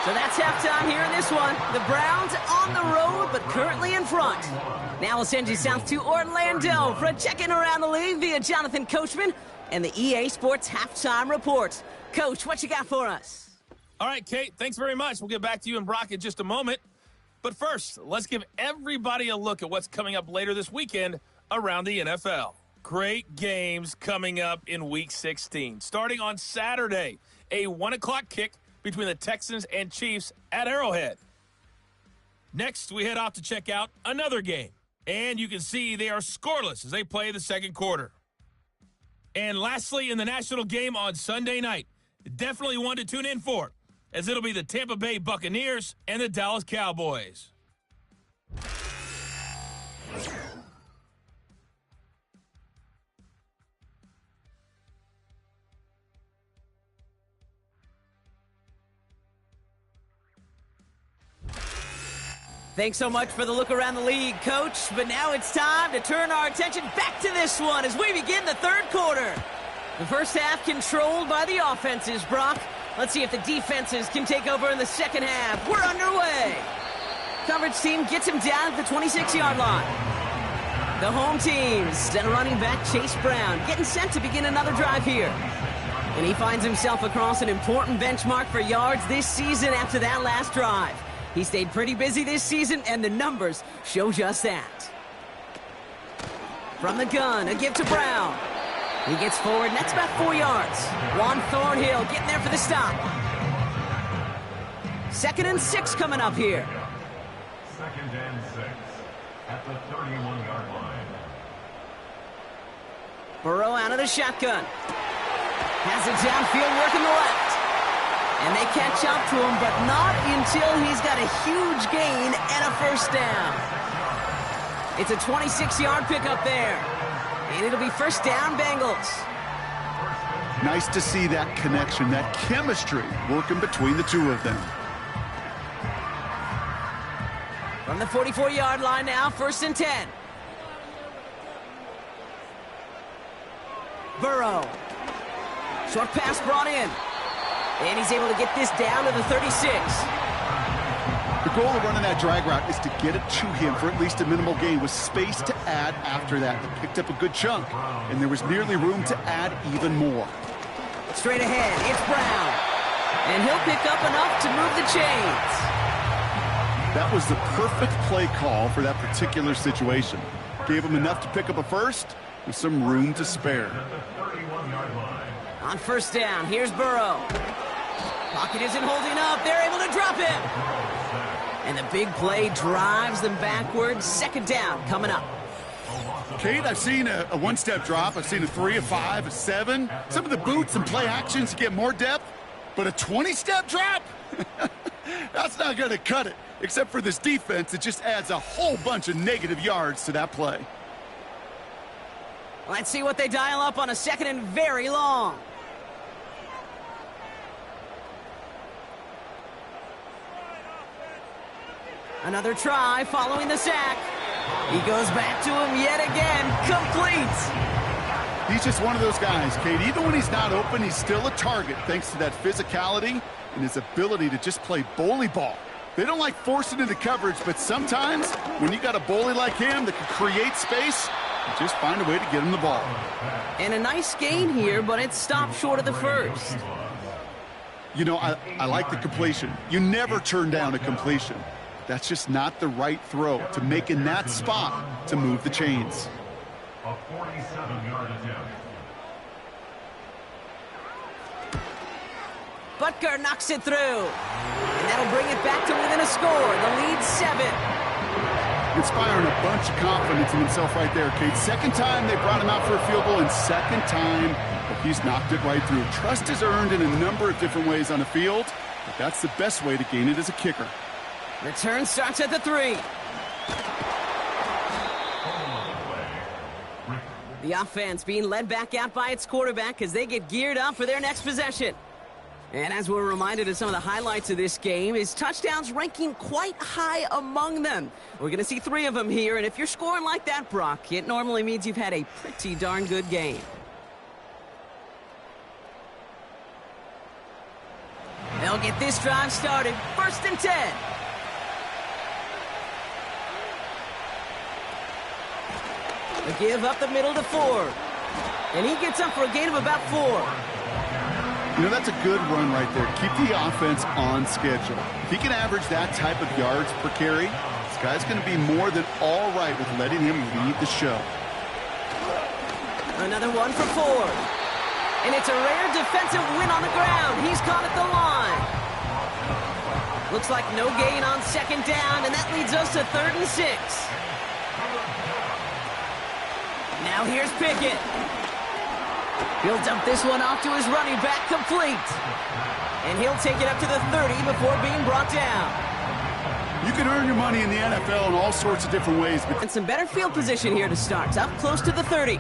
So that's halftime here in this one. The Browns on the road, but currently in front. Now we'll send you south to Orlando for a check-in around the league via Jonathan Coachman and the EA Sports Halftime Report. Coach, what you got for us? All right, Kate, thanks very much. We'll get back to you and Brock in just a moment. But first, let's give everybody a look at what's coming up later this weekend around the NFL. Great games coming up in Week 16. Starting on Saturday, a 1 o'clock kick between the Texans and Chiefs at Arrowhead. Next, we head off to check out another game. And you can see they are scoreless as they play the second quarter. And lastly, in the national game on Sunday night, definitely one to tune in for, as it'll be the Tampa Bay Buccaneers and the Dallas Cowboys. Thanks so much for the look around the league, Coach. But now it's time to turn our attention back to this one as we begin the third quarter. The first half controlled by the offenses, Brock. Let's see if the defenses can take over in the second half. We're underway. Coverage team gets him down at the 26-yard line. The home team sent running back Chase Brown getting sent to begin another drive here. And he finds himself across an important benchmark for yards this season after that last drive. He stayed pretty busy this season, and the numbers show just that. From the gun, a give to Brown. He gets forward, and that's about 4 yards. Juan Thornhill getting there for the stop. 2nd and 6 coming up here. 2nd and 6. at the 31-yard line. Burrow out of the shotgun. Has it downfield, working the left. And they catch up to him, but not until he's got a huge gain and a first down. It's a 26-yard pickup there. And it'll be first down, Bengals. Nice to see that connection, that chemistry working between the two of them. From the 44-yard line now, first and 10. Burrow. Short pass brought in. And he's able to get this down to the 36. The goal of running that drag route is to get it to him for at least a minimal gain with space to add after that. He picked up a good chunk, and there was nearly room to add even more. Straight ahead, it's Brown. And he'll pick up enough to move the chains. That was the perfect play call for that particular situation. Gave him enough to pick up a first with some room to spare. On first down, here's Burrow. Pocket isn't holding up. They're able to drop him. And the big play drives them backwards. Second down coming up. Kate, I've seen a one-step drop. I've seen a 3, a 5, a 7. Some of the boots and play actions get more depth. But a 20-step drop? That's not going to cut it. Except for this defense, it just adds a whole bunch of negative yards to that play. Let's see what they dial up on a second and very long. Another try following the sack. He goes back to him yet again. Complete. He's just one of those guys, Kate. Even when he's not open, he's still a target thanks to that physicality and his ability to just play bully ball. They don't like forcing into coverage, but sometimes when you got a bully like him that can create space, you just find a way to get him the ball. And a nice gain here, but it stopped short of the first. You know, I like the completion. You never turn down a completion. That's just not the right throw to make in that spot to move the chains. A 47-yard attempt. Butker knocks it through. And that'll bring it back to within a score. The lead 7. Inspiring a bunch of confidence in himself right there, Kate. Second time they brought him out for a field goal, and second time he's knocked it right through. Trust is earned in a number of different ways on the field, but that's the best way to gain it as a kicker. Return starts at the 3. The offense being led back out by its quarterback as they get geared up for their next possession. And as we're reminded of some of the highlights of this game, his touchdowns ranking quite high among them. We're going to see 3 of them here, and if you're scoring like that, Brock, it normally means you've had a pretty darn good game. They'll get this drive started. First and 10. A give up the middle to Ford. And he gets up for a gain of about 4. You know, that's a good run right there. Keep the offense on schedule. If he can average that type of yards per carry, this guy's going to be more than all right with letting him lead the show. Another one for Ford. And it's a rare defensive win on the ground. He's caught at the line. Looks like no gain on second down, and that leads us to 3rd and 6. Now here's Pickett. He'll dump this one off to his running back, complete. And he'll take it up to the 30 before being brought down. You can earn your money in the NFL in all sorts of different ways. But And some better field position here to start. Up close to the 30.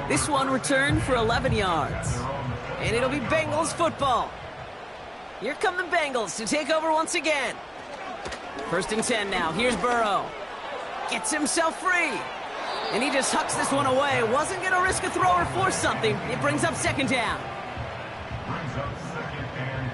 This one returned for 11 yards. And it'll be Bengals football. Here come the Bengals to take over once again. 1st and 10 now. Here's Burrow. Gets himself free. And he just hucks this one away. Wasn't going to risk a throw or force something. It brings up second down. Brings up 2nd and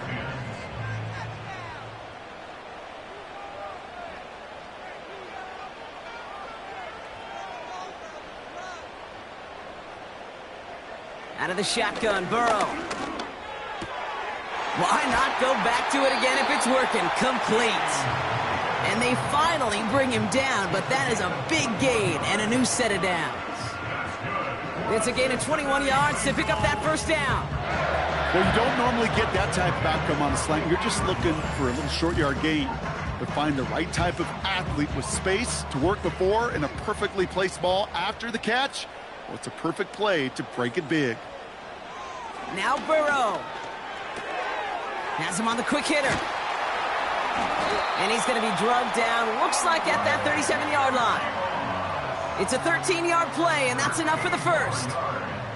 10. Out of the shotgun, Burrow. Why not go back to it again if it's working? Complete. And they finally bring him down, but that is a big gain and a new set of downs. It's a gain of 21 yards to pick up that first down. well, you don't normally get that type of outcome on a slant. You're just looking for a little short yard gain. but find the right type of athlete with space to work before and a perfectly placed ball after the catch. Well, it's a perfect play to break it big. Now Burrow. Has him on the quick hitter. And he's going to be drugged down, looks like at that 37-yard line. It's a 13-yard play, and that's enough for the first.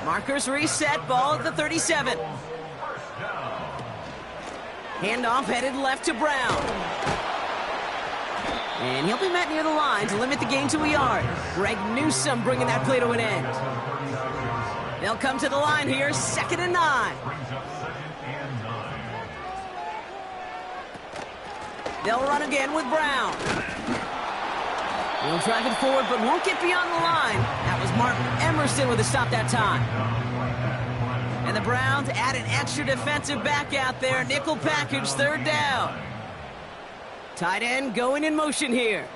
Markers reset, ball at the 37. Handoff headed left to Brown. And he'll be met near the line to limit the gain to a yard. Greg Newsome bringing that play to an end. They'll come to the line here, 2nd and 9. They'll run again with Brown. He'll drive it forward, but won't get beyond the line. That was Martin Emerson with a stop that time. And the Browns add an extra defensive back out there. Nickel package, 3rd down. Tight end going in motion here.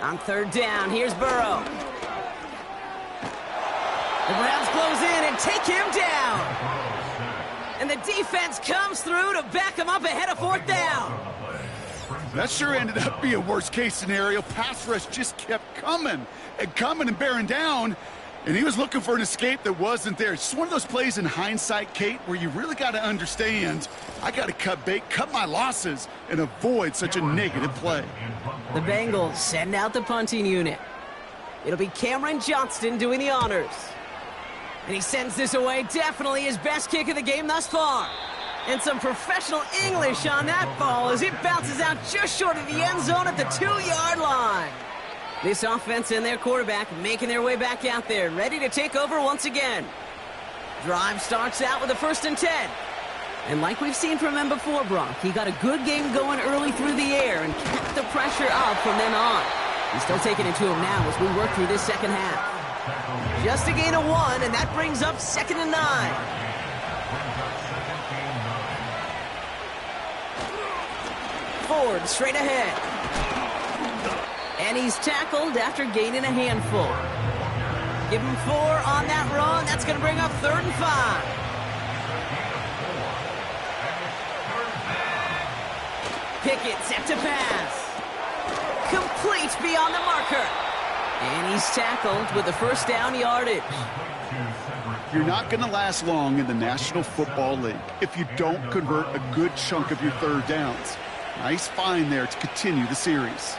On 3rd down, here's Burrow. The Browns close in and take him down. And the defense comes through to back him up ahead of 4th down. That sure ended up being a worst-case scenario. Pass rush just kept coming and bearing down. And he was looking for an escape that wasn't there. It's just one of those plays in hindsight, Kate, where you really got to understand, I got to cut bait, cut my losses, and avoid such a negative play. The Bengals send out the punting unit. It'll be Cameron Johnston doing the honors. And he sends this away, definitely his best kick of the game thus far. And some professional English on that ball as it bounces out just short of the end zone at the 2-yard line. This offense and their quarterback making their way back out there, ready to take over once again. Drive starts out with a 1st and 10. And like we've seen from him before, Brock, he got a good game going early through the air and kept the pressure up from then on. He's still taking it to him now as we work through this second half. Just a gain of 1, and that brings up 2nd and 9. Ford straight ahead. And he's tackled after gaining a handful. Give him 4 on that run. That's going to bring up 3rd and 5. Pickett set to pass. Complete beyond the marker. And he's tackled with the 1st down yardage. You're not going to last long in the National Football League if you don't convert a good chunk of your 3rd downs. Nice find there to continue the series.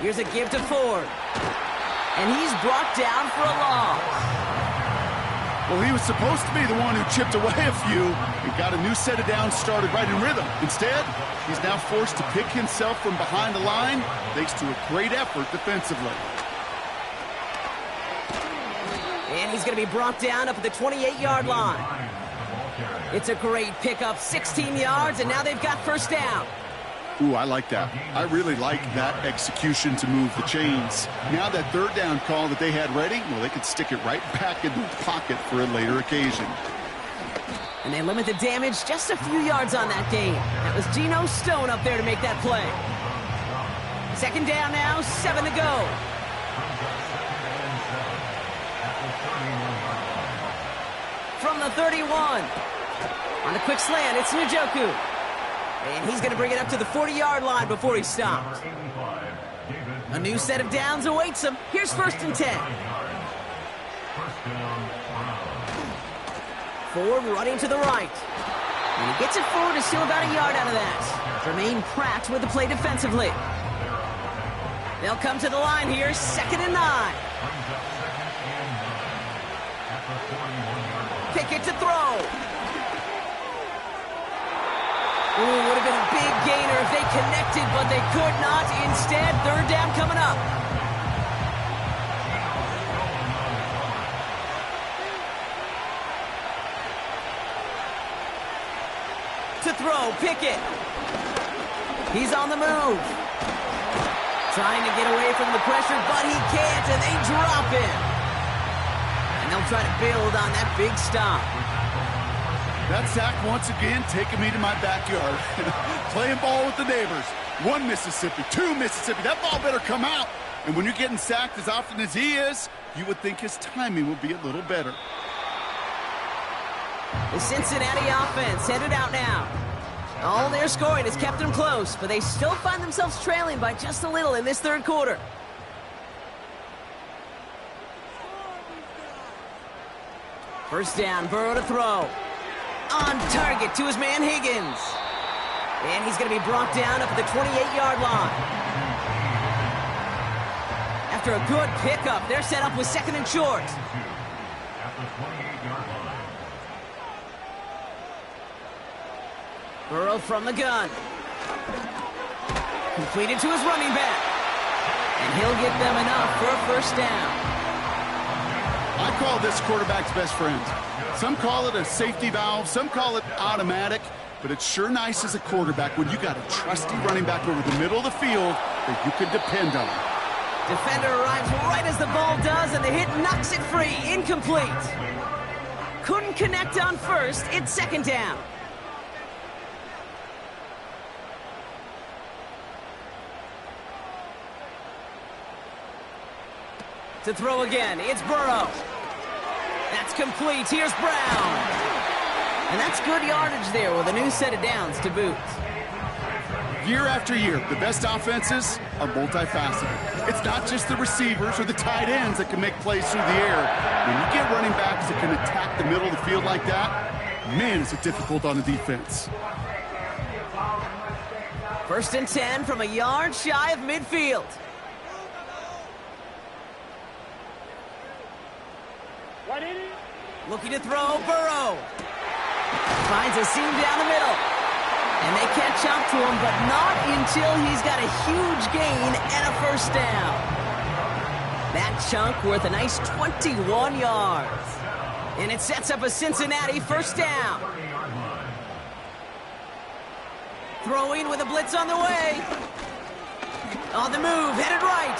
Here's a give to Ford. And he's brought down for a loss. Well, he was supposed to be the one who chipped away a few and got a new set of downs started right in rhythm. Instead, he's now forced to pick himself from behind the line thanks to a great effort defensively. And he's going to be brought down up at the 28-yard line. It's a great pickup, 16 yards, and now they've got 1st down. Ooh, I like that. I really like that execution to move the chains. Now that 3rd down call that they had ready, well, they could stick it right back in the pocket for a later occasion. And they limit the damage just a few yards on that gain. That was Geno Stone up there to make that play. 2nd down now, 7 to go. From the 31. On the quick slant, it's Njoku. And he's going to bring it up to the 40-yard line before he stops. A new set of downs awaits him. Here's 1st and 10. Ford running to the right. And he gets it forward to steal about a yard out of that. Jermaine Pratt with the play defensively. They'll come to the line here, 2nd and 9. Pickett to throw. Ooh, would have been a big gainer if they connected, but they could not. Instead, 3rd down coming up. To throw, Pickett. He's on the move. Trying to get away from the pressure, but he can't, and they drop him. And they'll try to build on that big stop. That sack once again taking me to my backyard. Playing ball with the neighbors. 1 Mississippi, 2 Mississippi. That ball better come out. And when you're getting sacked as often as he is, you would think his timing would be a little better. The Cincinnati offense headed out now. All their scoring has kept them close, but they still find themselves trailing by just a little in this third quarter. First down, Burrow to throw. On target to his man Higgins. And he's going to be brought down up at the 28-yard line. After a good pickup, they're set up with second and short. At the 28-yard line. Burrow from the gun. Completed to his running back. And he'll get them enough for a first down. I call this quarterback's best friend. Some call it a safety valve, some call it automatic, but it's sure nice as a quarterback when you got a trusty running back over the middle of the field that you can depend on. Defender arrives right as the ball does, and the hit knocks it free. Incomplete. Couldn't connect on first. It's second down. To throw again, it's Burrow. That's complete. Here's Brown. And that's good yardage there with a new set of downs to boot. Year after year, the best offenses are multifaceted. It's not just the receivers or the tight ends that can make plays through the air. When you get running backs that can attack the middle of the field like that, man, is it difficult on the defense. First and 10 from a yard shy of midfield. Looking to throw, Burrow. Finds a seam down the middle. And they catch up to him, but not until he's got a huge gain and a first down. That chunk worth a nice 21 yards. And it sets up a Cincinnati first down. Throwing with a blitz on the way. On the move, headed right.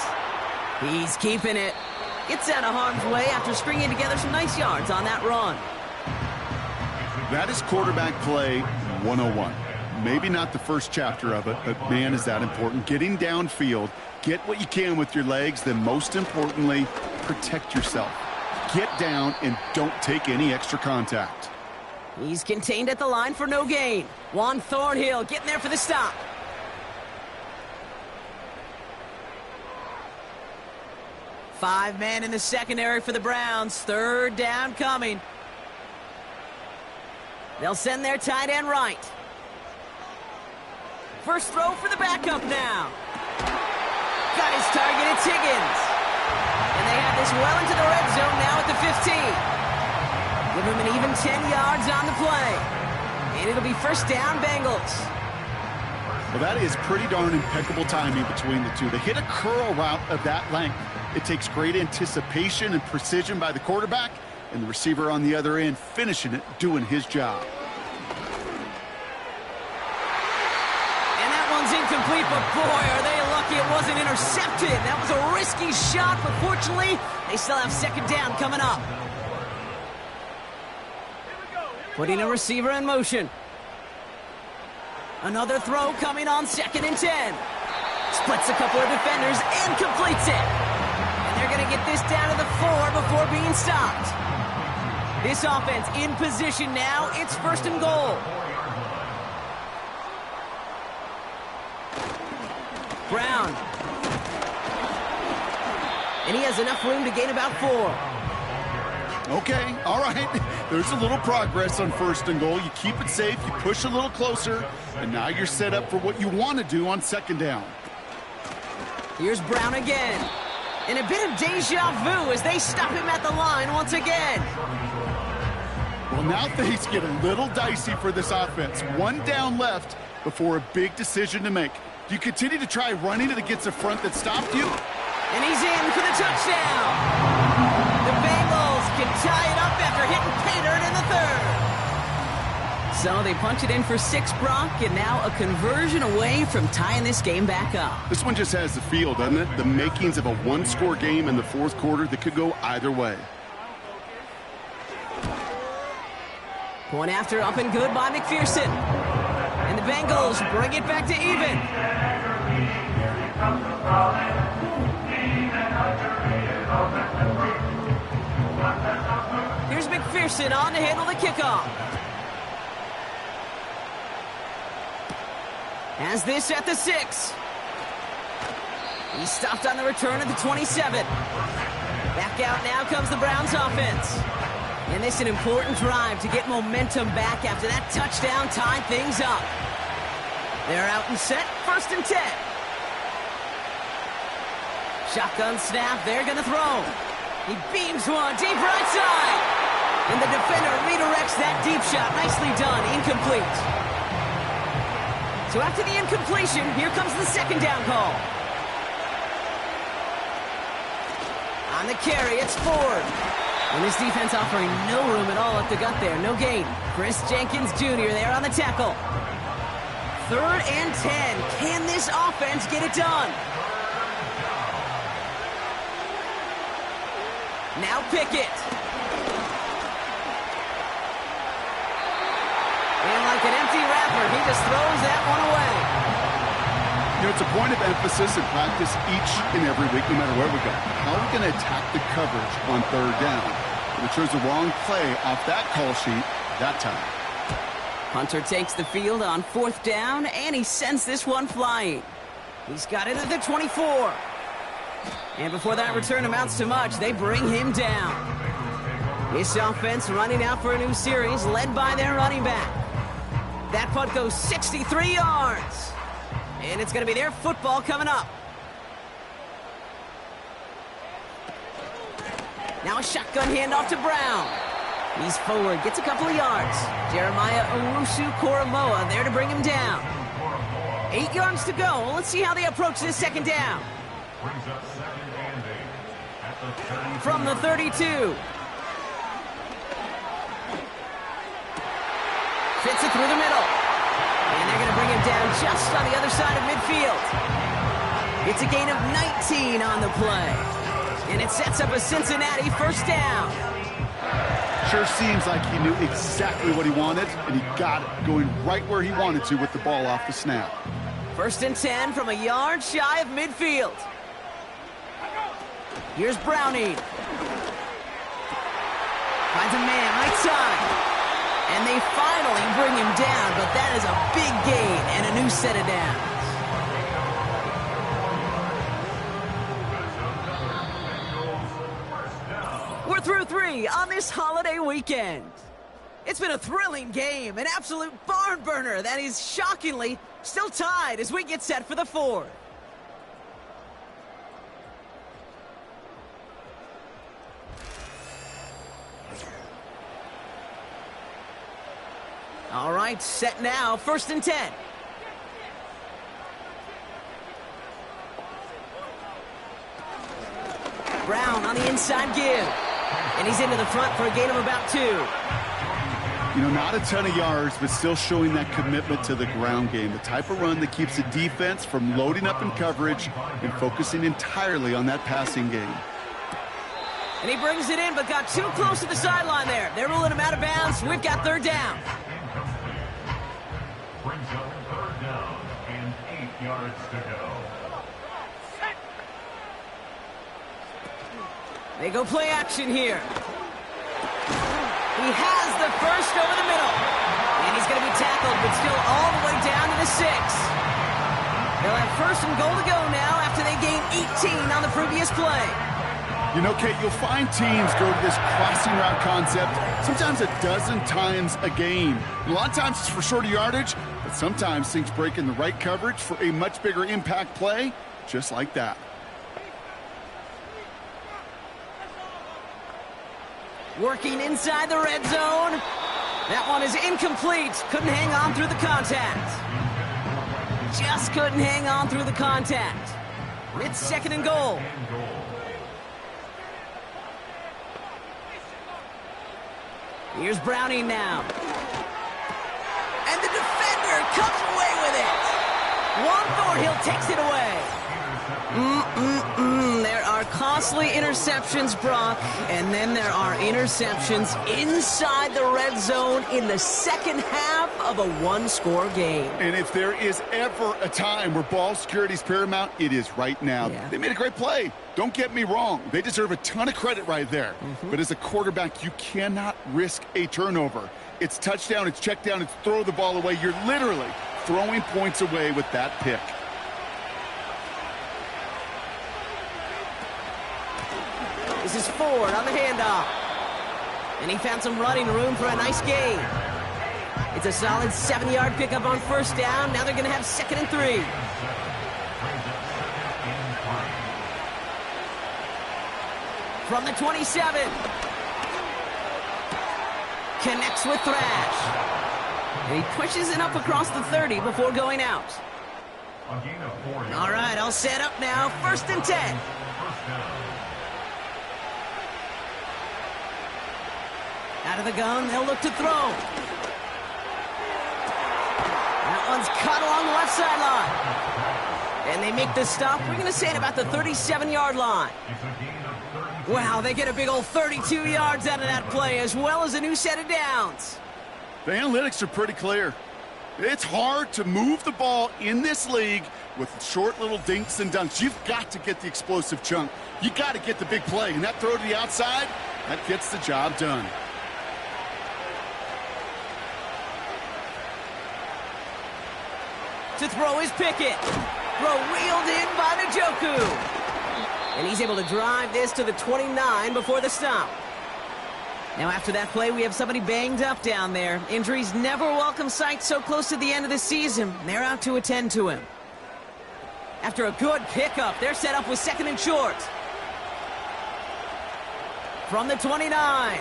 He's keeping it. Gets out of harm's way after stringing together some nice yards on that run. That is quarterback play 101. Maybe not the first chapter of it, but man, is that important. Getting downfield, get what you can with your legs, then most importantly, protect yourself. Get down and don't take any extra contact. He's contained at the line for no gain. Juan Thornhill getting there for the stop. Five men in the secondary for the Browns. Third down coming. They'll send their tight end right. First throw for the backup now. Got his target, it's Higgins. And they have this well into the red zone now at the 15. Give him an even 10 yards on the play. And it'll be first down Bengals. Well, that is pretty darn impeccable timing between the two. They hit a curl route of that length. It takes great anticipation and precision by the quarterback, and the receiver on the other end finishing it, doing his job. And that one's incomplete, but boy, are they lucky it wasn't intercepted. That was a risky shot, but fortunately, they still have second down coming up. Putting a receiver in motion. Another throw coming on second and 10. Splits a couple of defenders and completes it. And they're going to get this down to the 4 before being stopped. This offense in position now. It's first and goal. Brown. And he has enough room to gain about 4. Okay, all right. There's a little progress on first and goal. You keep it safe, you push a little closer, and now you're set up for what you want to do on second down. Here's Brown again. And a bit of deja vu as they stop him at the line once again. Well, now things get a little dicey for this offense. One down left before a big decision to make. Do you continue to try running it against a front that stopped you? And he's in for the touchdown. The Bengals can tie it up after hitting pay dirt in the third. So they punch it in for 6, Brock, and now a conversion away from tying this game back up. This one just has the feel, doesn't it? The makings of a one-score game in the fourth quarter that could go either way. Point after up and good by McPherson. And the Bengals bring it back to even. Here's McPherson. Anderson on to handle the kickoff. Has this at the 6. He's stopped on the return at the 27. Back out now comes the Browns offense. And this is an important drive to get momentum back after that touchdown tied things up. They're out and set, 1st and 10. Shotgun snap, they're going to throw. He beams one, deep right side. And the defender redirects that deep shot. Nicely done, incomplete. So after the incompletion, here comes the 2nd down call. On the carry, it's Ford. And this defense offering no room at all up the gut there. No gain. Chris Jenkins Jr. there on the tackle. 3rd and 10. Can this offense get it done? Now Pickett. And like an empty wrapper, he just throws that one away. You know, it's a point of emphasis in practice each and every week, no matter where we go. How are we going to attack the coverage on 3rd down? But it chose the wrong play off that call sheet that time. Hunter takes the field on 4th down, and he sends this one flying. He's got it at the 24. And before that return amounts to much, they bring him down. This offense running out for a new series, led by their running back. That punt goes 63 yards. And it's going to be their football coming up. Now a shotgun handoff to Brown. He's forward, gets a couple of yards. Jeremiah Owusu-Koramoah there to bring him down. 8 yards to go. Let's see how they approach this 2nd down. From the 32. Fits it through the middle. And they're going to bring him down just on the other side of midfield. It's a gain of 19 on the play. And it sets up a Cincinnati 1st down. Sure seems like he knew exactly what he wanted, and he got it going right where he wanted to with the ball off the snap. 1st and 10 from a yard shy of midfield. Here's Browning. Finds a man right side. And they finally bring him down, but that is a big gain and a new set of downs. We're through 3 on this holiday weekend. It's been a thrilling game, an absolute barn burner that is shockingly still tied as we get set for the 4th. All right, set now, 1st and 10. Brown on the inside give. And he's into the front for a gain of about 2. You know, not a ton of yards, but still showing that commitment to the ground game. The type of run that keeps the defense from loading up in coverage and focusing entirely on that passing game. And he brings it in, but got too close to the sideline there. They're ruling him out of bounds. We've got 3rd down. Brings up 3rd down and 8 yards to go. They go play action here. He has the 1st over the middle. And he's going to be tackled, but still all the way down to the 6. They'll have 1st and goal to go now after they gain 18 on the previous play. You know, Kate, you'll find teams go to this crossing route concept sometimes a dozen times a game. A lot of times it's for shorter yardage, but sometimes things break in the right coverage for a much bigger impact play, just like that. Working inside the red zone. That one is incomplete. Couldn't hang on through the contact. Just couldn't hang on through the contact. It's 2nd and goal. Here's Browning now. And the defender comes away with it. Juan Thornhill takes it away. There are are costly interceptions, Brock, and then there are interceptions inside the red zone in the second half of a one-score game. And if there is ever a time where ball security is paramount, it is right now. Yeah. They made a great play. Don't get me wrong. They deserve a ton of credit right there. But as a quarterback, you cannot risk a turnover. It's touchdown, it's check down, it's throw the ball away. You're literally throwing points away with that pick. This is Ford on the handoff. And he found some running room for a nice gain. It's a solid 7-yard pickup on first down. Now they're going to have 2nd and 3. From the 27. Connects with Thrash. And he pushes it up across the 30 before going out. All right, all set up now. 1st and 10. Out of the gun, they'll look to throw. That one's caught along the left sideline. And they make the stop. We're going to say at about the 37-yard line. Wow, they get a big old 32 yards out of that play, as well as a new set of downs. The analytics are pretty clear. It's hard to move the ball in this league with short little dinks and dunks. You've got to get the explosive chunk. You got to get the big play. And that throw to the outside, that gets the job done. To throw is Pickett. Throw reeled in by Njoku. And he's able to drive this to the 29 before the stop. Now after that play, we have somebody banged up down there. Injuries never a welcome sight so close to the end of the season. They're out to attend to him. After a good pickup, they're set up with 2nd and short. From the 29.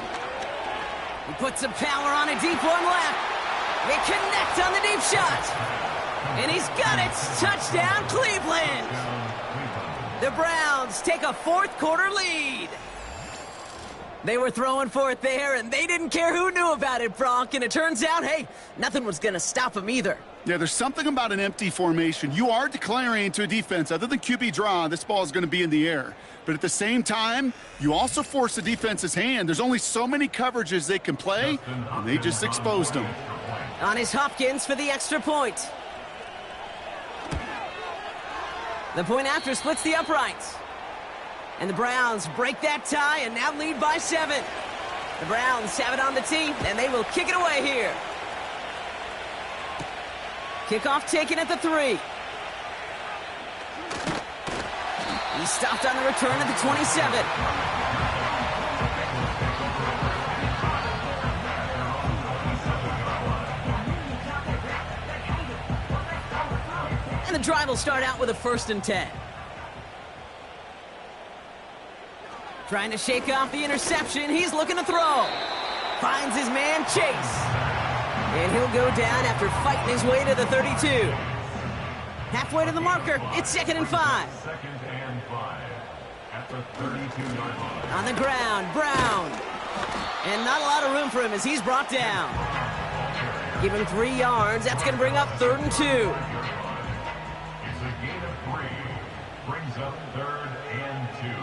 He puts some power on a deep one left. They connect on the deep shot. And he's got it. Touchdown, Cleveland. The Browns take a 4th quarter lead. They were throwing for it there, and they didn't care who knew about it, Bronk. And it turns out, hey, nothing was going to stop them either. Yeah, there's something about an empty formation. You are declaring to a defense, other than QB draw, this ball is going to be in the air. But at the same time, you also force the defense's hand. There's only so many coverages they can play, and they just exposed them. On is Hopkins for the extra point. The point after splits the uprights. And the Browns break that tie and now lead by 7. The Browns have it on the tee, and they will kick it away here. Kickoff taken at the 3. He's stopped on the return at the 27. And the drive will start out with a 1st and 10. Trying to shake off the interception. He's looking to throw. Finds his man, Chase. And he'll go down after fighting his way to the 32. Halfway to the marker. It's 2nd and 5. 2nd and 5 at the 32-yard line. On the ground, Brown. And not a lot of room for him as he's brought down. Give him 3 yards. That's going to bring up 3rd and 2. It's a gain of 3. Brings up 3rd and 2.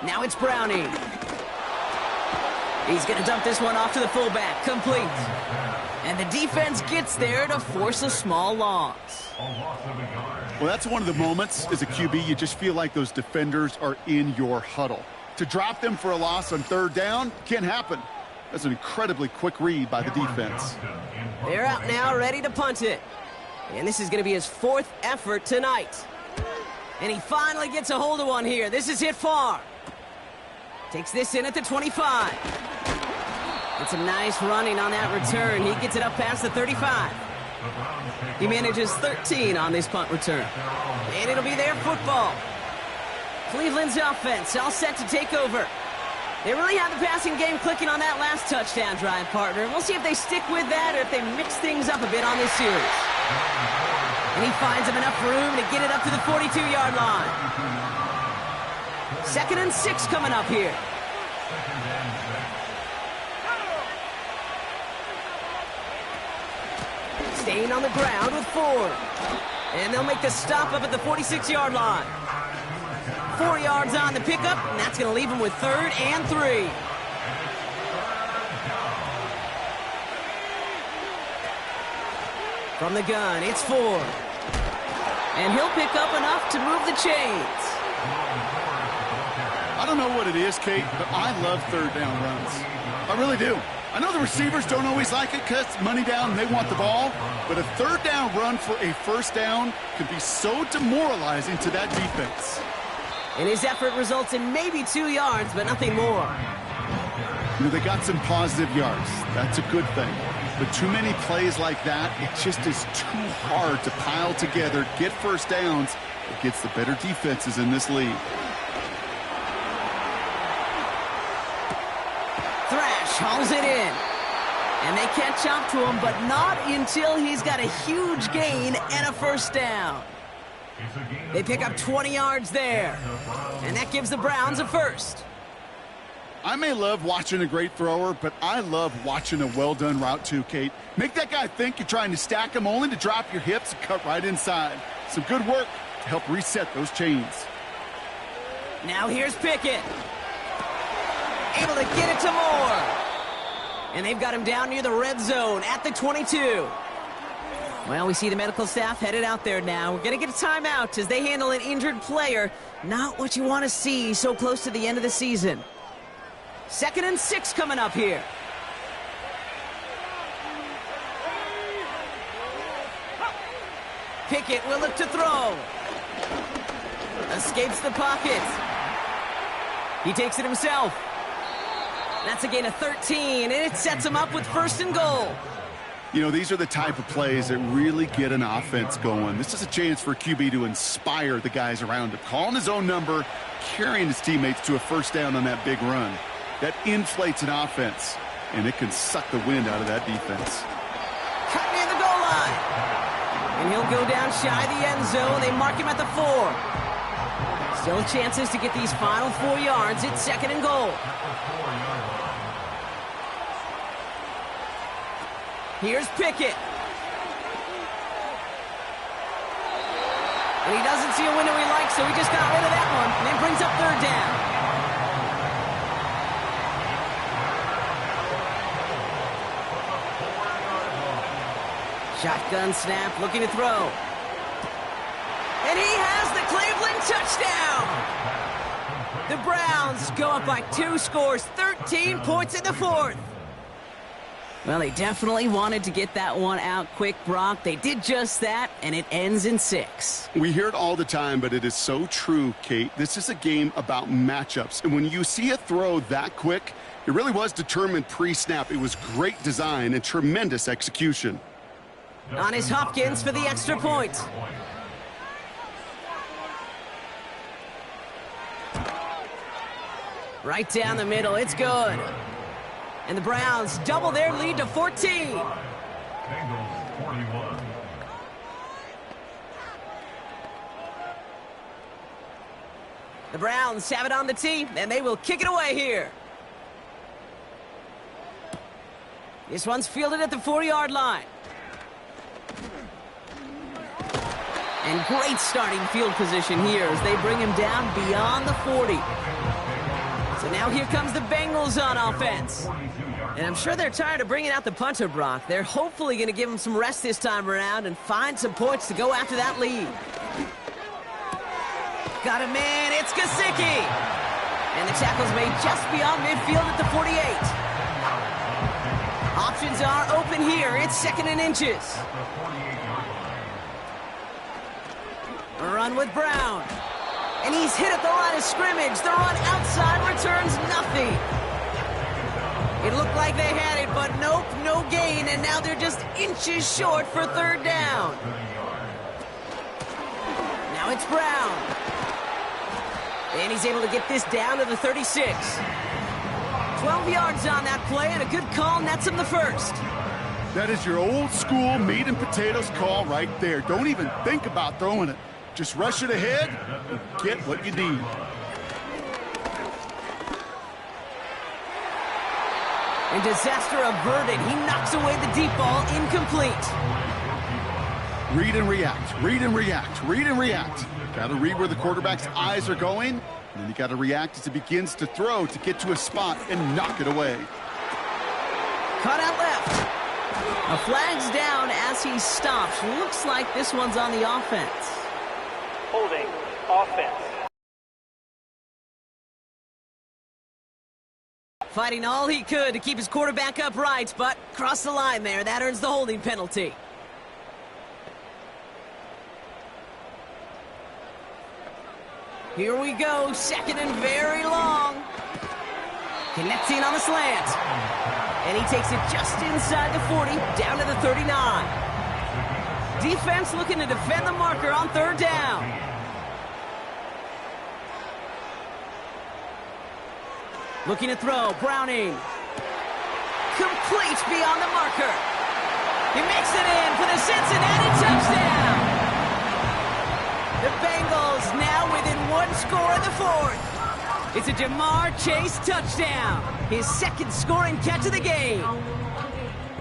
Now it's Browning. He's going to dump this one off to the fullback. Complete. And the defense gets there to force a small loss. Well, that's one of the moments as a QB you just feel like those defenders are in your huddle. To drop them for a loss on 3rd down can't happen. That's an incredibly quick read by the defense. They're out now, ready to punt it. And this is going to be his 4th effort tonight. And he finally gets a hold of one here. This is hit far. Takes this in at the 25. It's some nice running on that return. He gets it up past the 35. He manages 13 on this punt return. And it'll be their football. Cleveland's offense all set to take over. They really have the passing game clicking on that last touchdown drive, partner. We'll see if they stick with that or if they mix things up a bit on this series. And he finds him enough room to get it up to the 42-yard line. 2nd and 6 coming up here. Staying on the ground with Ford. And they'll make the stop up at the 46-yard line. 4 yards on the pickup, and that's going to leave him with 3rd and 3. From the gun, it's Ford. And he'll pick up enough to move the chains. I don't know what it is, Kate, but I love 3rd down runs. I really do. I know the receivers don't always like it because money down, they want the ball, but a 3rd down run for a 1st down can be so demoralizing to that defense. And his effort results in maybe 2 yards, but nothing more. You know, they got some positive yards. That's a good thing. But too many plays like that, it just is too hard to pile together, get 1st downs against the better defenses in this league. Thrash hauls it in. And they catch up to him, but not until he's got a huge gain and a 1st down. They pick up 20 yards there. And that gives the Browns a 1st. I may love watching a great thrower, but I love watching a well-done route too, Kate. Make that guy think you're trying to stack him only to drop your hips and cut right inside. Some good work to help reset those chains. Now here's Pickett. Able to get it to Moore. And they've got him down near the red zone at the 22. Well, we see the medical staff headed out there now. We're going to get a timeout as they handle an injured player. Not what you want to see so close to the end of the season. 2nd and 6 coming up here. Pickett will look to throw. Escapes the pocket. He takes it himself. That's a gain of 13, and it sets him up with 1st and goal. You know, these are the type of plays that really get an offense going. This is a chance for QB to inspire the guys around him. Calling his own number, carrying his teammates to a 1st down on that big run. That inflates an offense, and it can suck the wind out of that defense. Cut near the goal line. And he'll go down shy of the end zone. They mark him at the 4. Still chances to get these final 4 yards. It's 2nd and goal. Here's Pickett. And he doesn't see a window he likes, so he just got rid of that one. And then brings up 3rd down. Shotgun snap, looking to throw. And he has the Cleveland touchdown! The Browns go up by 2 scores, 13 points in the 4th. Well, they definitely wanted to get that one out quick, Brock. They did just that, and it ends in 6. We hear it all the time, but it is so true, Kate. This is a game about matchups. And when you see a throw that quick, it really was determined pre-snap. It was great design and tremendous execution. On is Hopkins for the extra point. Right down the middle, it's good. And the Browns double their lead to 14. Bengals 41. The Browns have it on the tee, and they will kick it away here. This one's fielded at the 4-yard line. And great starting field position here as they bring him down beyond the 40. So now here comes the Bengals on offense. And I'm sure they're tired of bringing out the punter, Brock. They're hopefully going to give him some rest this time around and find some points to go after that lead. Got a man, it's Gesicki. And the tackle's made just beyond midfield at the 48. Options are open here. It's 2nd and inches. A run with Brown. And he's hit at the line of scrimmage. The run outside returns nothing. It looked like they had it, but nope, no gain. And now they're just inches short for 3rd down. Now it's Brown. And he's able to get this down to the 36. 12 yards on that play, and a good call nets him the 1st. That is your old school meat and potatoes call right there. Don't even think about throwing it. Just rush it ahead and get what you need. And disaster averted. He knocks away the deep ball, incomplete. Read and react, read and react, read and react. Got to read where the quarterback's eyes are going, and then you got to react as he begins to throw to get to a spot and knock it away. Cut out left. A flag's down as he stops. Looks like this one's on the offense. Holding. Offense. Fighting all he could to keep his quarterback upright, but crossed the line there. That earns the holding penalty. Here we go. Second and very long. Connecting on the slant. And he takes it just inside the 40, down to the 39. Defense looking to defend the marker on third down. Looking to throw, Browning. Complete beyond the marker. He makes it in for the Cincinnati touchdown. The Bengals now within one score in the fourth. It's a Jamar Chase touchdown. His second scoring catch of the game.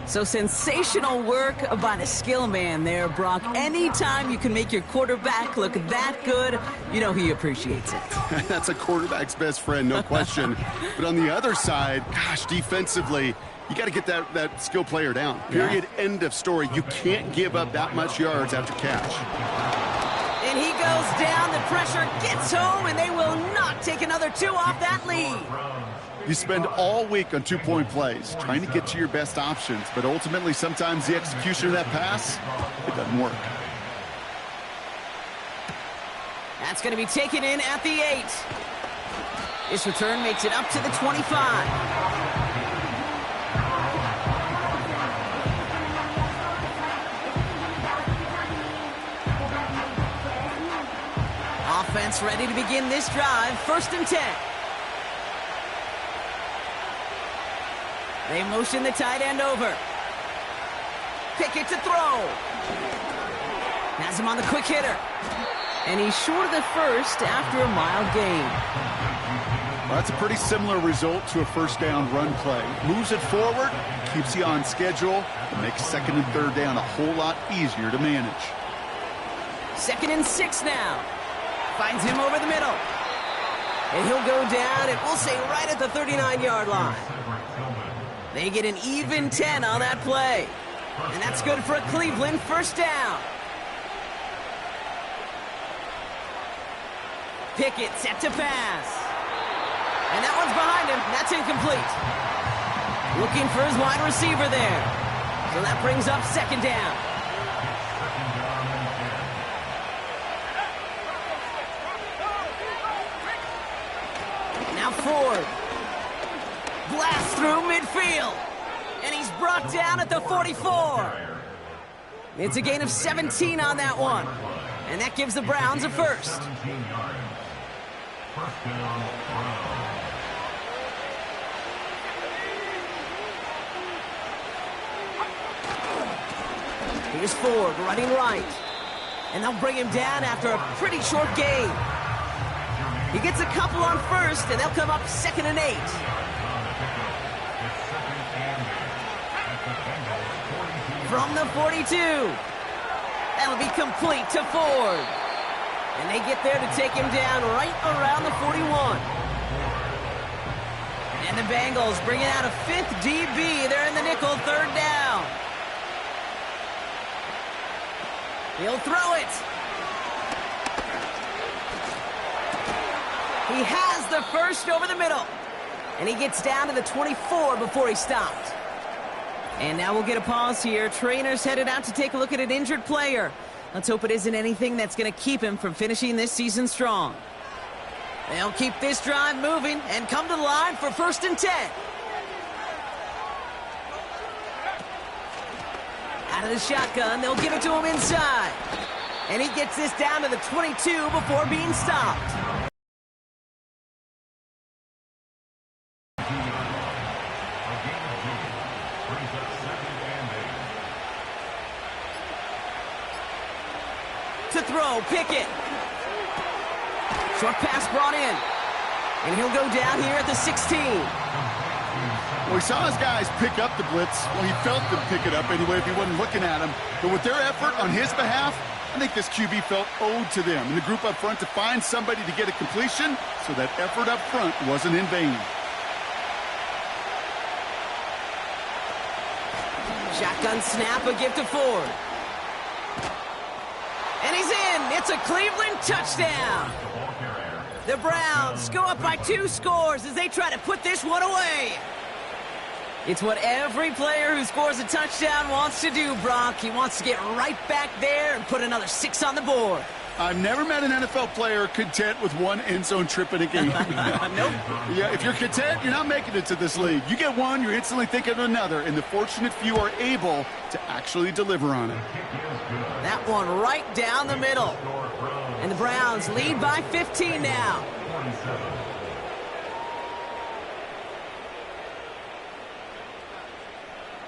So sensational work by the skill man there, Brock. Anytime you can make your quarterback look that good, you know he appreciates it. That's a quarterback's best friend, no question. But on the other side, gosh, defensively, you got to get that skill player down. Period. Yeah. End of story. You can't give up that much yards after catch. And he goes down. The pressure gets home, and they will not take another two off that lead. You spend all week on two-point plays, trying to get to your best options, but ultimately sometimes the execution of that pass, it doesn't work. That's going to be taken in at the 8. This return makes it up to the 25. Offense ready to begin this drive. 1st and 10. They motion the tight end over. Pickett to throw. Has him on the quick hitter. And he's short of the first after a mile gain. Well, that's a pretty similar result to a first down run play. Moves it forward, keeps you on schedule, and makes 2nd and 3rd down a whole lot easier to manage. 2nd and 6 now. Finds him over the middle. And he'll go down, and we'll say right at the 39-yard line. They get an even 10 on that play. And that's good for a Cleveland 1st down. Pickett set to pass. And that one's behind him. That's incomplete. Looking for his wide receiver there. So that brings up 2nd down. Now Ford. Blast through midfield. And he's brought down at the 44. It's a gain of 17 on that one. And that gives the Browns a first. Here's Ford running right. And they'll bring him down after a pretty short gain. He gets a couple on first, and they'll come up 2nd and 8. From the 42. That'll be complete to Ford. And they get there to take him down right around the 41. And the Bengals bringing out a 5th DB. They're in the nickel, 3rd down. He'll throw it. He has the first over the middle. And he gets down to the 24 before he stopped. And now we'll get a pause here. Trainers headed out to take a look at an injured player. Let's hope it isn't anything that's going to keep him from finishing this season strong. They'll keep this drive moving and come to the line for 1st and 10. Out of the shotgun, they'll give it to him inside. And he gets this down to the 22 before being stopped. To throw, Pickett. Short pass brought in. And he'll go down here at the 16. Well, he saw his guys pick up the blitz. Well, he felt them pick it up anyway if he wasn't looking at him. But with their effort on his behalf, I think this QB felt owed to them and the group up front to find somebody to get a completion so that effort up front wasn't in vain. Shotgun snap, a gift to Ford. And he's in. It's a Cleveland touchdown. The Browns go up by 2 scores as they try to put this one away. It's what every player who scores a touchdown wants to do, Brock. He wants to get right back there and put another 6 on the board. I've never met an NFL player content with 1 end zone trip in a game. Nope. Yeah, if you're content, you're not making it to this league. You get one, you're instantly thinking of another, and the fortunate few are able to actually deliver on it. That one right down the middle. And the Browns lead by 15 now.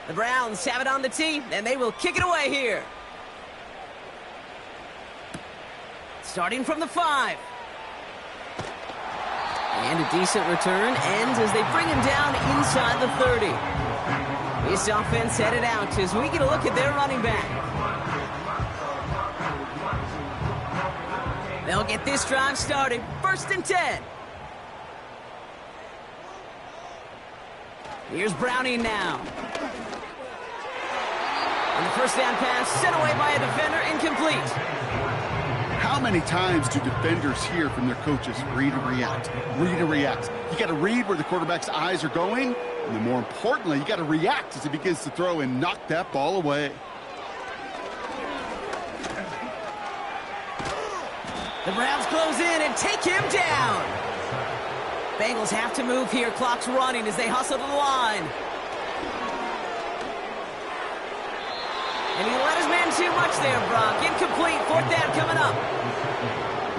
The Browns have it on the tee, and they will kick it away here. Starting from the 5. And a decent return ends as they bring him down inside the 30. This offense headed out as we get a look at their running back. They'll get this drive started. 1st and 10. Here's Browning now. And the first down pass sent away by a defender, incomplete. How many times do defenders hear from their coaches, read and react, read and react? You got to read where the quarterback's eyes are going, and then more importantly, you got to react as he begins to throw and knock that ball away. The Browns close in and take him down. Bengals have to move here. Clock's running as they hustle to the line. And he let his man too much there, Brock. Incomplete. 4th down coming up.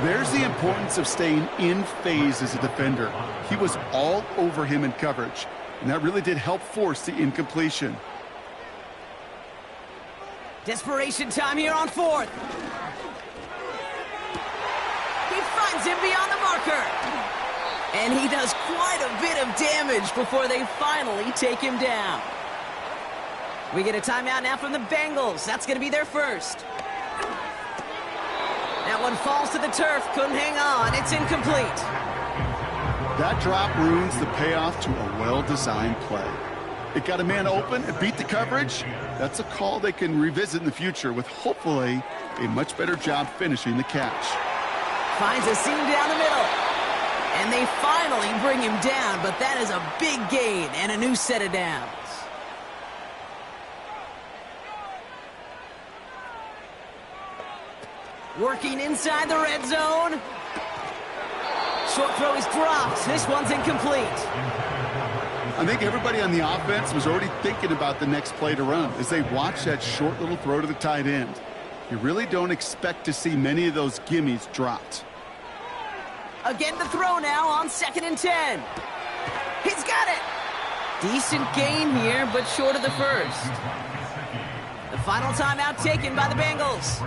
There's the importance of staying in phase as a defender. He was all over him in coverage, and that really did help force the incompletion. Desperation time here on 4th. He finds him beyond the marker. And he does quite a bit of damage before they finally take him down. We get a timeout now from the Bengals. That's going to be their first. That one falls to the turf. Couldn't hang on. It's incomplete. That drop ruins the payoff to a well-designed play. It got a man open and beat the coverage. That's a call they can revisit in the future with hopefully a much better job finishing the catch. Finds a seam down the middle. And they finally bring him down, but that is a big gain and a new set of downs. Working inside the red zone. Short throw is dropped. This one's incomplete. I think everybody on the offense was already thinking about the next play to run as they watch that short little throw to the tight end. You really don't expect to see many of those gimmies dropped. Again the throw now on 2nd and 10. He's got it. Decent gain here, but short of the first. The final timeout taken by the Bengals.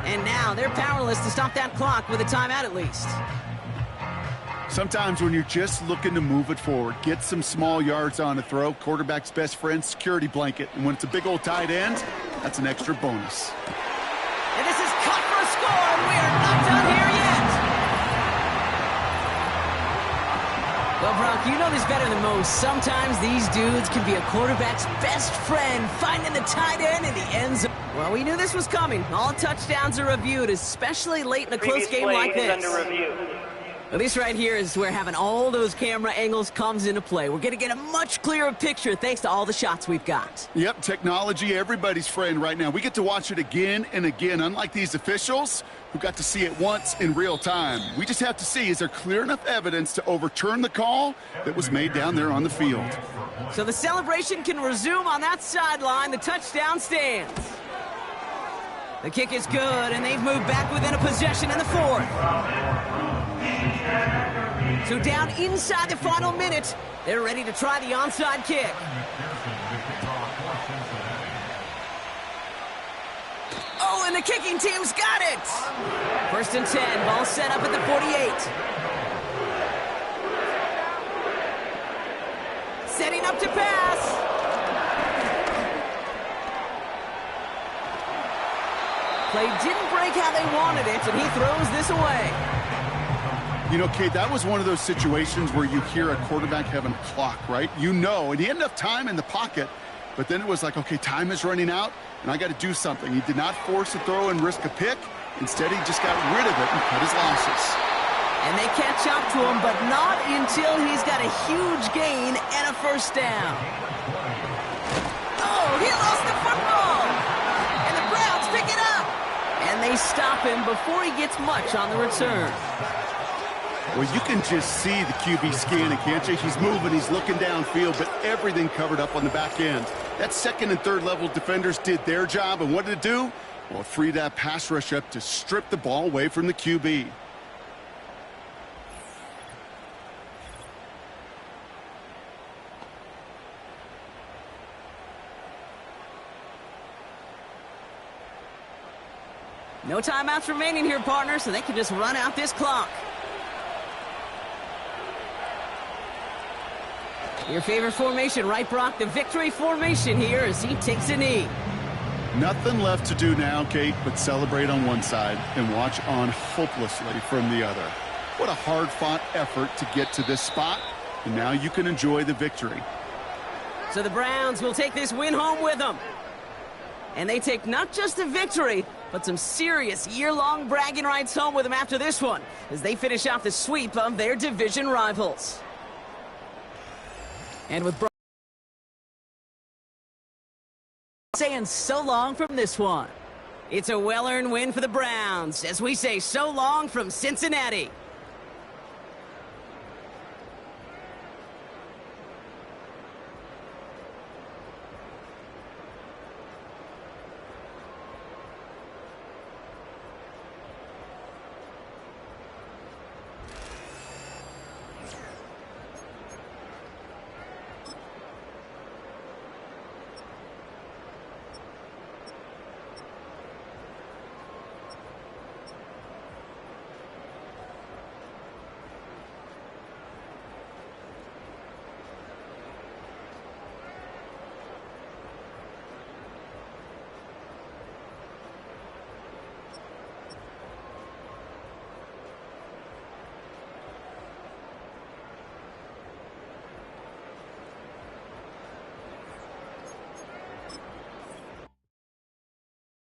And now they're powerless to stop that clock with a timeout at least. Sometimes when you're just looking to move it forward, get some small yards on a throw, quarterback's best friend, security blanket. And when it's a big old tight end, that's an extra bonus. And this is cut for a score, and we are not done here yet. Well, Brock, you know this better than most. Sometimes these dudes can be a quarterback's best friend, finding the tight end in the end zone. Well, we knew this was coming. All touchdowns are reviewed, especially late in a close game like this. Under review. Well, this right here is where having all those camera angles comes into play. We're going to get a much clearer picture thanks to all the shots we've got. Yep, technology, everybody's friend right now. We get to watch it again and again, unlike these officials who got to see it once in real time. We just have to see, is there clear enough evidence to overturn the call that was made down there on the field? So the celebration can resume on that sideline. The touchdown stands. The kick is good, and they've moved back within a possession in the 4th. So down inside the final minute, they're ready to try the onside kick. Oh, and the kicking team's got it. 1st and 10, ball set up at the 48. Setting up to pass. play didn't break how they wanted it, and he throws this away. You know, Kate, that was one of those situations where you hear a quarterback having a clock, right? You know, and he had enough time in the pocket, but then it was like, okay, time is running out, and I got to do something. He did not force a throw and risk a pick. Instead, he just got rid of it and cut his losses. And they catch up to him, but not until he's got a huge gain and a first down. Oh, he lost the football! And the Browns pick it up! And they stop him before he gets much on the return. Well, you can just see the QB scanning, can't you? He's moving, he's looking downfield, but everything covered up on the back end. That second and third level defenders did their job, and what did it do? Well, it freed that pass rush up to strip the ball away from the QB. No timeouts remaining here, partner, so they can just run out this clock. Your favorite formation, right, Brock? The victory formation here as he takes a knee. Nothing left to do now, Kate, but celebrate on one side and watch on hopelessly from the other. What a hard-fought effort to get to this spot, and now you can enjoy the victory. So the Browns will take this win home with them. And they take not just a victory, but some serious year-long bragging rights home with them after this one, as they finish off the sweep of their division rivals. And with saying so long from this one. It's a well-earned win for the Browns, as we say so long from Cincinnati.